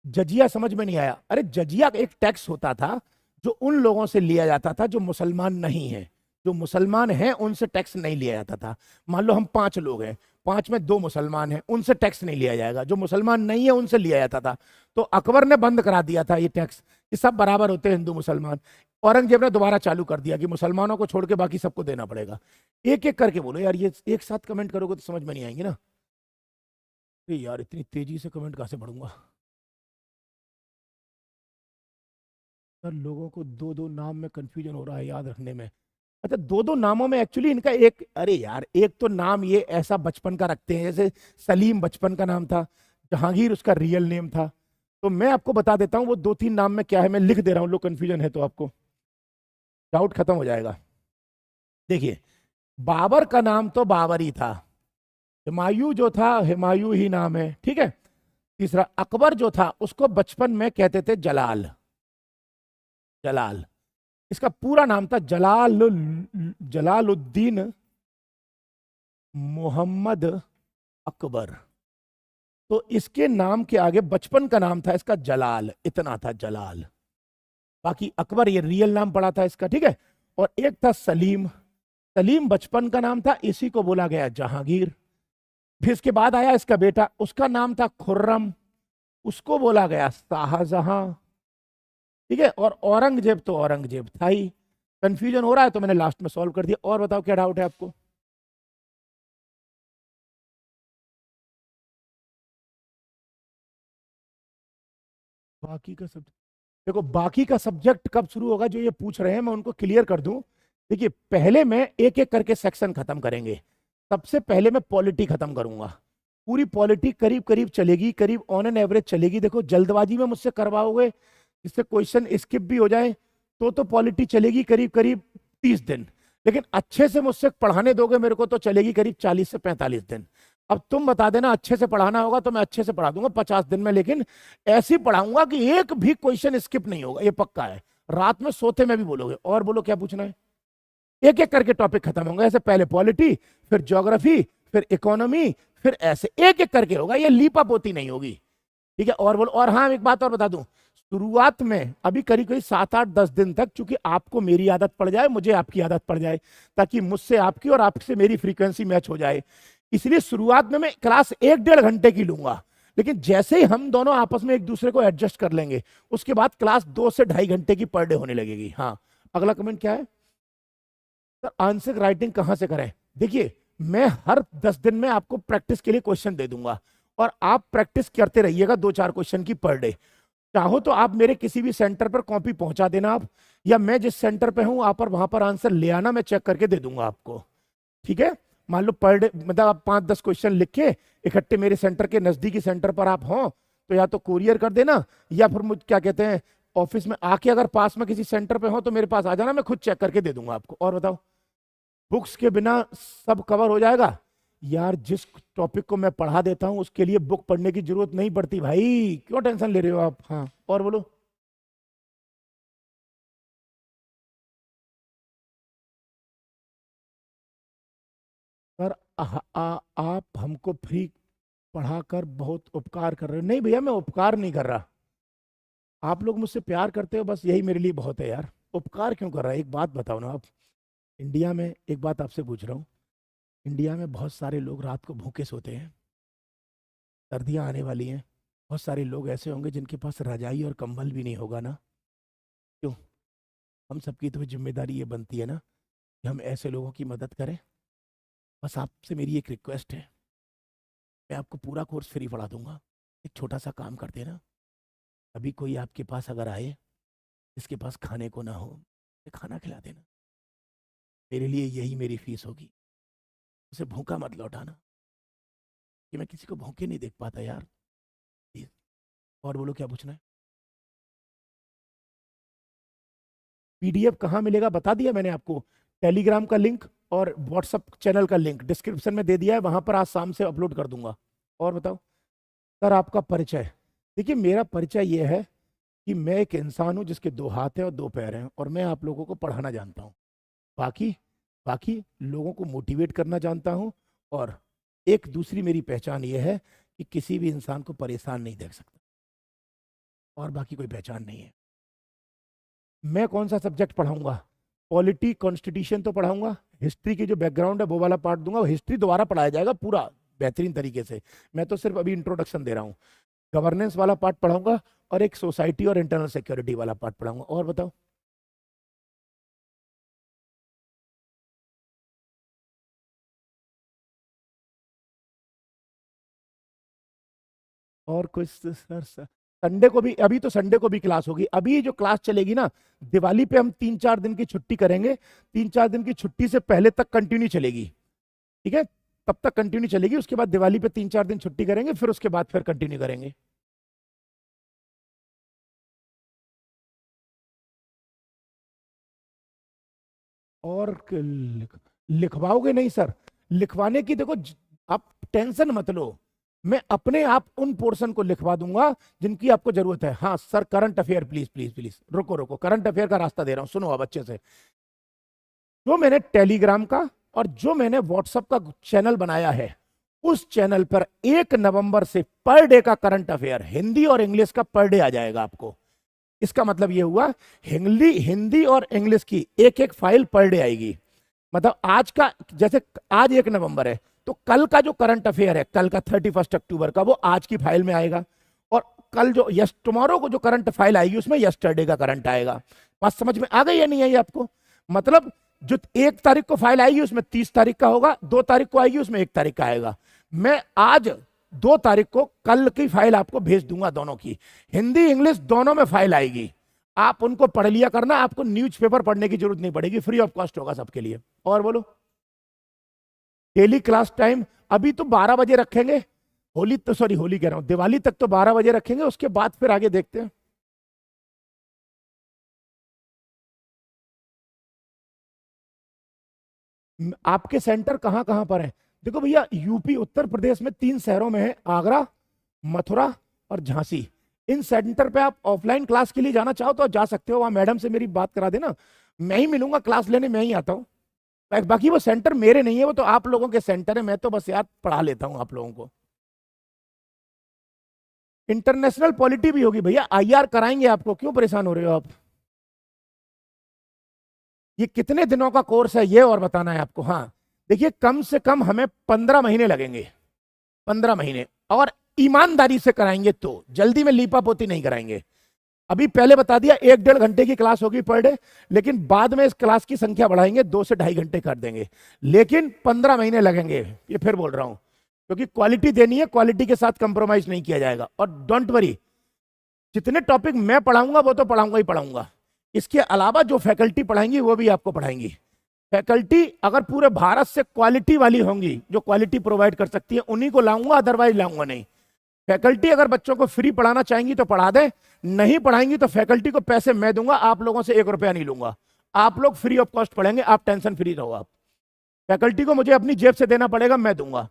जजिया समझ में नहीं आया? अरे जजिया एक टैक्स होता था जो उन लोगों से लिया जाता था जो मुसलमान नहीं है। जो मुसलमान हैं उनसे टैक्स नहीं लिया जाता था। मान लो हम 5 लोग हैं, 5 में 2 मुसलमान हैं, उनसे टैक्स नहीं लिया जाएगा। जो मुसलमान नहीं है उनसे लिया जाता था। तो अकबर ने बंद करा दिया था ये टैक्स कि सब बराबर होते हैं हिंदू मुसलमान। औरंगजेब ने दोबारा चालू कर दिया कि मुसलमानों को छोड़ के बाकी सबको देना पड़ेगा। एक एक करके बोलो यार, ये एक साथ कमेंट करोगे तो समझ में नहीं आएंगे ना। यार इतनी तेजी से कमेंट कहां से पढ़ूंगा? सर लोगों को दो दो नाम में कंफ्यूजन हो रहा है याद रखने में। अच्छा, दो दो नामों में एक्चुअली इनका एक, अरे यार एक तो नाम ये ऐसा बचपन का रखते हैं, जैसे सलीम बचपन का नाम था, जहांगीर उसका रियल नेम था। तो मैं आपको बता देता हूँ वो 2-3 नाम में क्या है, मैं लिख दे रहा हूँ, लो कंफ्यूजन है तो आपको डाउट खत्म हो जाएगा। देखिए, बाबर का नाम तो बाबर ही था, हुमायूं जो था हुमायूं ही नाम है, ठीक है। तीसरा, अकबर जो था उसको बचपन में कहते थे जलाल, जलाल। इसका पूरा नाम था जलालुद्दीन मोहम्मद अकबर। तो इसके नाम के आगे बचपन का नाम था इसका जलाल, इतना था जलाल। बाकी अकबर ये रियल नाम पड़ा था इसका, ठीक है। और एक था सलीम, सलीम बचपन का नाम था, इसी को बोला गया जहांगीर। फिर इसके बाद आया इसका बेटा, उसका नाम था खुर्रम, उसको बोला गया शाहजहां, ठीक है। और औरंगजेब तो औरंगजेब था ही। कंफ्यूजन हो रहा है तो मैंने लास्ट में सॉल्व कर दिया। और बताओ क्या डाउट है आपको? बाकी का सब्जेक्ट, देखो बाकी का सब्जेक्ट कब शुरू होगा, जो ये पूछ रहे हैं मैं उनको क्लियर कर दूं। देखिए, पहले मैं एक एक करके सेक्शन खत्म करेंगे। सबसे पहले मैं पॉलिटी खत्म करूंगा। पूरी पॉलिटी करीब करीब चलेगी, करीब ऑन एन एवरेज चलेगी। देखो जल्दबाजी में मुझसे करवाओगे जिससे क्वेश्चन स्किप भी हो जाए तो पॉलिटी चलेगी करीब करीब 30 दिन। लेकिन अच्छे से मुझसे पढ़ाने दोगे मेरे को तो चलेगी करीब 40 से 45 दिन। अब तुम बता देना, अच्छे से पढ़ाना होगा तो मैं अच्छे से पढ़ा दूंगा 50 दिन में, लेकिन ऐसी पढ़ाऊंगा कि एक भी क्वेश्चन स्किप नहीं होगा, ये पक्का है। रात में सोते में भी बोलोगे। और बोलो क्या पूछना है? एक एक करके टॉपिक खत्म होंगे, ऐसे पहले पॉलिटी, फिर ज्योग्राफी, फिर इकोनॉमी, फिर ऐसे एक एक करके होगा, ये लीपा पोती नहीं होगी, ठीक है। और बोलो, और हाँ एक बात और बता दूं, शुरुआत में अभी करीब करीब 7-8-10 दिन तक, चूंकि आपको मेरी आदत पड़ जाए, मुझे आपकी आदत पड़ जाए, ताकि मुझसे आपकी और आपसे मेरी फ्रीक्वेंसी मैच हो जाए, इसलिए शुरुआत में मैं क्लास 1-1.5 घंटे की लूंगा। लेकिन जैसे ही हम दोनों आपस में एक दूसरे को एडजस्ट कर लेंगे, उसके बाद क्लास 2 से 2.5 घंटे की पर डे होने लगेगी। हाँ, अगला कमेंट क्या है? सर आंसर राइटिंग कहां से करें? देखिए, मैं हर 10 दिन में आपको प्रैक्टिस के लिए क्वेश्चन दे दूंगा और आप प्रैक्टिस करते रहिएगा 2-4 क्वेश्चन की पर डे। चाहो तो आप मेरे किसी भी सेंटर पर कॉपी पहुंचा देना आप, या मैं जिस सेंटर पे हूं आप पर वहां पर आंसर ले आना, मैं चेक करके दे दूंगा आपको। ठीक है, मान लो पर डे मतलब आप 5-10 क्वेश्चन लिख के इकट्ठे मेरे सेंटर के नजदीकी सेंटर पर आप हो तो या तो कुरियर कर देना, या फिर मुझे क्या कहते हैं ऑफिस में आके अगर पास में किसी सेंटर पे हो तो मेरे पास आ जाना, मैं खुद चेक करके दे दूंगा आपको। और बताओ, बुक्स के बिना सब कवर हो जाएगा यार? जिस टॉपिक को मैं पढ़ा देता हूं उसके लिए बुक पढ़ने की जरूरत नहीं पड़ती भाई, क्यों टेंशन ले रहे हो आप? हाँ, और बोलो। सर आप हमको फ्री पढ़ाकर बहुत उपकार कर रहे हो। नहीं भैया, मैं उपकार नहीं कर रहा, आप लोग मुझसे प्यार करते हो बस यही मेरे लिए बहुत है यार। उपकार क्यों कर रहा है? एक बात बताओ ना आप, इंडिया में एक बात आपसे पूछ रहा हूँ, इंडिया में बहुत सारे लोग रात को भूखे सोते हैं, सर्दियाँ आने वाली हैं, बहुत सारे लोग ऐसे होंगे जिनके पास रजाई और कंबल भी नहीं होगा ना? क्यों? हम सबकी तो जिम्मेदारी ये बनती है ना कि हम ऐसे लोगों की मदद करें। बस आपसे मेरी एक रिक्वेस्ट है, मैं आपको पूरा कोर्स फ्री पढ़ा दूंगा, एक छोटा सा काम कर देना। अभी कोई आपके पास अगर आए जिसके पास खाने को ना हो, तो खाना खिला देना, मेरे लिए यही मेरी फीस होगी। उसे भूखा मत लौटाना, कि मैं किसी को भूखे नहीं देख पाता यार, प्लीज। और बोलो, क्या पूछना है? पीडीएफ कहाँ मिलेगा बता दिया मैंने आपको, टेलीग्राम का लिंक और व्हाट्सएप चैनल का लिंक डिस्क्रिप्शन में दे दिया है, वहां पर आज शाम से अपलोड कर दूंगा। और बताओ सर, आपका परिचय? देखिए, मेरा परिचय ये है कि मैं एक इंसान हूं जिसके 2 हाथ हैं और 2 पैर हैं, और मैं आप लोगों को पढ़ाना जानता हूँ। बाकी बाकी लोगों को मोटिवेट करना जानता हूँ। और एक दूसरी मेरी पहचान ये है कि किसी भी इंसान को परेशान नहीं देख सकता, और बाकी कोई पहचान नहीं है। मैं कौन सा सब्जेक्ट पढ़ाऊंगा? पॉलिटी कॉन्स्टिट्यूशन तो पढ़ाऊंगा, हिस्ट्री की जो बैकग्राउंड है वो वाला पार्ट दूंगा, हिस्ट्री दोबारा पढ़ाया जाएगा पूरा बेहतरीन तरीके से। मैं तो सिर्फ अभी इंट्रोडक्शन दे रहा हूँ। गवर्नेंस वाला पार्ट पढ़ाऊंगा, और एक सोसाइटी और इंटरनल सिक्योरिटी वाला पार्ट पढ़ाऊंगा। और बताओ। और कुछ सर? संडे को भी, अभी तो संडे को भी क्लास होगी। अभी जो क्लास चलेगी ना, दिवाली पे हम 3-4 दिन की छुट्टी करेंगे, 3-4 दिन की छुट्टी से पहले तक कंटिन्यू चलेगी। ठीक है, तब तक कंटिन्यू चलेगी, उसके बाद दिवाली पे 3-4 दिन छुट्टी करेंगे, फिर उसके बाद फिर कंटिन्यू करेंगे। और लिखवाओगे नहीं सर? लिखवाने की देखो, आप टेंशन मत लो, मैं अपने आप उन पोर्शन को लिखवा दूंगा जिनकी आपको जरूरत है। हाँ sir, current affair please please please, रुको रुको, करंट अफेयर का रास्ता दे रहा हूं, सुनो अब अच्छे से। जो मैंने टेलीग्राम का और जो मैंने व्हाट्सएप का चैनल बनाया है, उस चैनल पर 1 नवंबर से पर डे का करंट अफेयर हिंदी और इंग्लिश का पर डे आ जाएगा आपको। इसका मतलब यह हुआ, हिंदी हिंदी और इंग्लिश की एक एक फाइल पर डे आएगी। मतलब आज का, जैसे आज 1 नवंबर है, तो कल का जो करंट अफेयर है, कल का 31 अक्टूबर का, वो आज की फाइल में आएगा। और कल जो टुमारो को जो करंट फाइल आएगी उसमें यस्टरडे का करंट आएगा। बात समझ में आ गई या नहीं आई आपको? मतलब जो 1 तारीख को फाइल आएगी उसमें 30 तारीख का होगा, 2 तारीख को आएगी उसमें 1 तारीख का आएगा। मैं आज 2 तारीख को कल की फाइल आपको भेज दूंगा, दोनों की, हिंदी इंग्लिश दोनों में फाइल आएगी। आप उनको पढ़ लिया करना, आपको न्यूज़पेपर पढ़ने की जरूरत नहीं पड़ेगी, फ्री ऑफ कॉस्ट होगा सबके लिए। और बोलो। डेली क्लास टाइम अभी तो 12 बजे रखेंगे, होली तो, सॉरी होली कह रहा हूं, दिवाली तक तो 12 बजे रखेंगे, उसके बाद फिर आगे देखते हैं। आपके सेंटर कहाँ कहाँ पर है? देखो भैया, यूपी उत्तर प्रदेश में 3 शहरों में है, आगरा, मथुरा और झांसी। इन सेंटर पे आप ऑफलाइन क्लास के लिए जाना चाहो तो जा सकते हो, वहां मैडम से मेरी बात करा देना, मैं ही मिलूंगा, क्लास लेने मैं ही आता हूँ। बाकी वो सेंटर मेरे नहीं है, वो तो आप लोगों के सेंटर है, मैं तो बस यार पढ़ा लेता हूँ आप लोगों को। इंटरनेशनल पॉलिटी भी होगी भैया, आईआर कराएंगे आपको, क्यों परेशान हो रहे हो आप? ये कितने दिनों का कोर्स है ये और बताना है आपको? हाँ, देखिए, कम से कम हमें 15 महीने लगेंगे, 15 महीने, और ईमानदारी से कराएंगे तो, जल्दी में लीपा पोती नहीं कराएंगे। अभी पहले बता दिया 1-1.5 घंटे की क्लास होगी पर डे, लेकिन बाद में इस क्लास की संख्या बढ़ाएंगे, 2 से 2.5 घंटे कर देंगे, लेकिन 15 महीने लगेंगे, ये फिर बोल रहा हूं, क्योंकि क्वालिटी देनी है, क्वालिटी के साथ कंप्रोमाइज नहीं किया जाएगा। और डोंट वरी, जितने टॉपिक मैं पढ़ाऊंगा वो तो पढ़ाऊंगा ही पढ़ाऊंगा, इसके अलावा जो फैकल्टी पढ़ाएंगी वो भी आपको पढ़ाएंगी। फैकल्टी अगर पूरे भारत से क्वालिटी वाली होंगी, जो क्वालिटी प्रोवाइड कर सकती है, उन्हीं को लाऊंगा, अदरवाइज लाऊंगा नहीं। फैकल्टी अगर बच्चों को फ्री पढ़ाना चाहेंगी तो पढ़ा दें, नहीं पढ़ाएंगी तो फैकल्टी को पैसे मैं दूंगा, आप लोगों से 1 रुपया नहीं लूंगा। आप लोग फ्री ऑफ कॉस्ट पढ़ेंगे, आप टेंशन फ्री रहो। आप फैकल्टी को मुझे अपनी जेब से देना पड़ेगा, मैं दूंगा,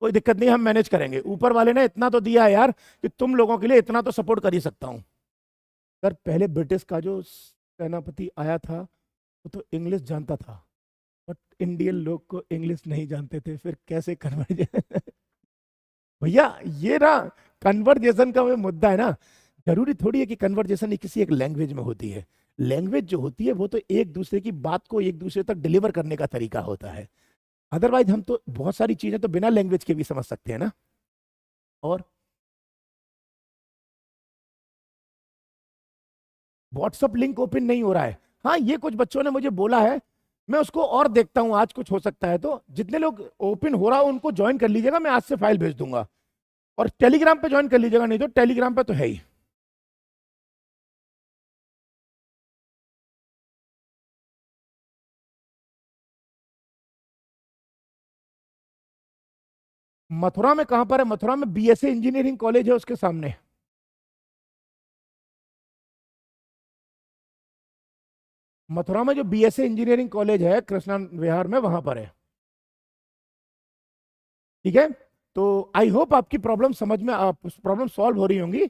कोई दिक्कत नहीं, हम मैनेज करेंगे। ऊपर वाले ने इतना तो दिया है यार कि तुम लोगों के लिए इतना तो सपोर्ट कर ही सकता हूं। सर पहले ब्रिटिश का जो सेनापति आया था वो तो इंग्लिश जानता था, बट इंडियन लोग को इंग्लिश नहीं जानते थे, फिर कैसे कन्वर्जेशन भैया ये ना कन्वर्जेशन का वो मुद्दा है ना। जरूरी थोड़ी है कि कन्वर्जेशन किसी एक लैंग्वेज में होती है। लैंग्वेज जो होती है वो तो एक दूसरे की बात को एक दूसरे तक डिलीवर करने का तरीका होता है। अदरवाइज हम तो बहुत सारी चीजें तो बिना लैंग्वेज के भी समझ सकते हैं ना। और व्हाट्सअप लिंक ओपन नहीं हो रहा है, हाँ ये कुछ बच्चों ने मुझे बोला है, मैं उसको और देखता हूं, आज कुछ हो सकता है। तो जितने लोग ओपन हो रहा हो उनको ज्वाइन कर लीजिएगा, मैं आज से फाइल भेज दूंगा। और टेलीग्राम पे ज्वाइन कर लीजिएगा, नहीं तो टेलीग्राम पे तो है ही। मथुरा में कहां पर है? मथुरा में बीएसए इंजीनियरिंग कॉलेज है, उसके सामने। मथुरा में जो बीएसए इंजीनियरिंग कॉलेज है कृष्णा विहार में, वहां पर है। ठीक है, तो आई होप आपकी प्रॉब्लम समझ में, आप प्रॉब्लम सॉल्व हो रही होंगी।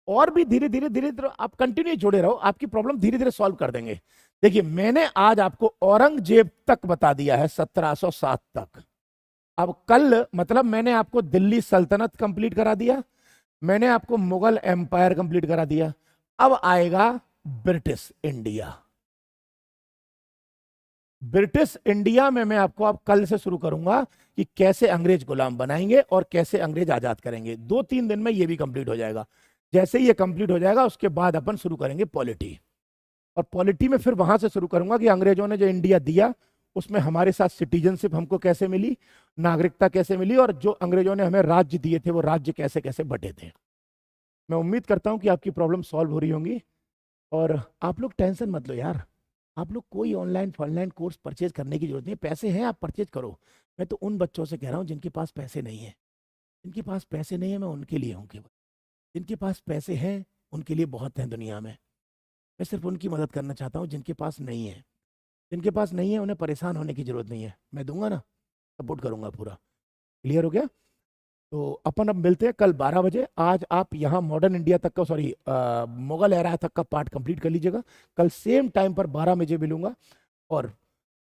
और भी धीरे धीरे धीरे धीरे आप कंटिन्यू जुड़े रहो, आपकी प्रॉब्लम धीरे धीरे सॉल्व कर देंगे। देखिए मैंने आज आपको औरंगजेब तक बता दिया है, 1707 तक। अब कल मतलब मैंने आपको दिल्ली सल्तनत कंप्लीट करा दिया, मैंने आपको मुगल एम्पायर कंप्लीट करा दिया। अब आएगा ब्रिटिश इंडिया। ब्रिटिश इंडिया में मैं आपको अब कल से शुरू करूंगा कि कैसे अंग्रेज गुलाम बनाएंगे और कैसे अंग्रेज आजाद करेंगे। 2-3 दिन में ये भी कंप्लीट हो जाएगा। जैसे ही ये कंप्लीट हो जाएगा उसके बाद अपन शुरू करेंगे पॉलिटी। और पॉलिटी में फिर वहां से शुरू करूंगा कि अंग्रेजों ने जो इंडिया दिया उसमें हमारे साथ सिटीजनशिप हमको कैसे मिली, नागरिकता कैसे मिली, और जो अंग्रेजों ने हमें राज्य दिए थे वो राज्य कैसे कैसे बटे थे। मैं उम्मीद करता हूं कि आपकी प्रॉब्लम सॉल्व हो रही होंगी। और आप लोग टेंशन मत लो यार, आप लोग कोई ऑनलाइन कोर्स परचेज करने की जरूरत नहीं है। पैसे हैं आप परचेज करो। मैं तो उन बच्चों से कह रहा हूँ जिनके पास पैसे नहीं है, जिनके पास पैसे नहीं है मैं उनके लिए हूँ केवल। जिनके पास पैसे हैं उनके लिए बहुत हैं दुनिया में। मैं सिर्फ उनकी मदद करना चाहता हूँ जिनके पास नहीं है। जिनके पास नहीं है उन्हें परेशान होने की जरूरत नहीं है, मैं दूंगा ना, सपोर्ट करूंगा पूरा। क्लियर हो गया? तो अपन अब मिलते हैं कल 12 बजे। आज आप यहाँ मॉडर्न इंडिया तक का, सॉरी मुगल एरा तक का पार्ट कंप्लीट कर लीजिएगा। कल सेम टाइम पर 12 बजे मिलूंगा। और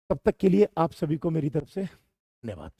तब तक के लिए आप सभी को मेरी तरफ से धन्यवाद।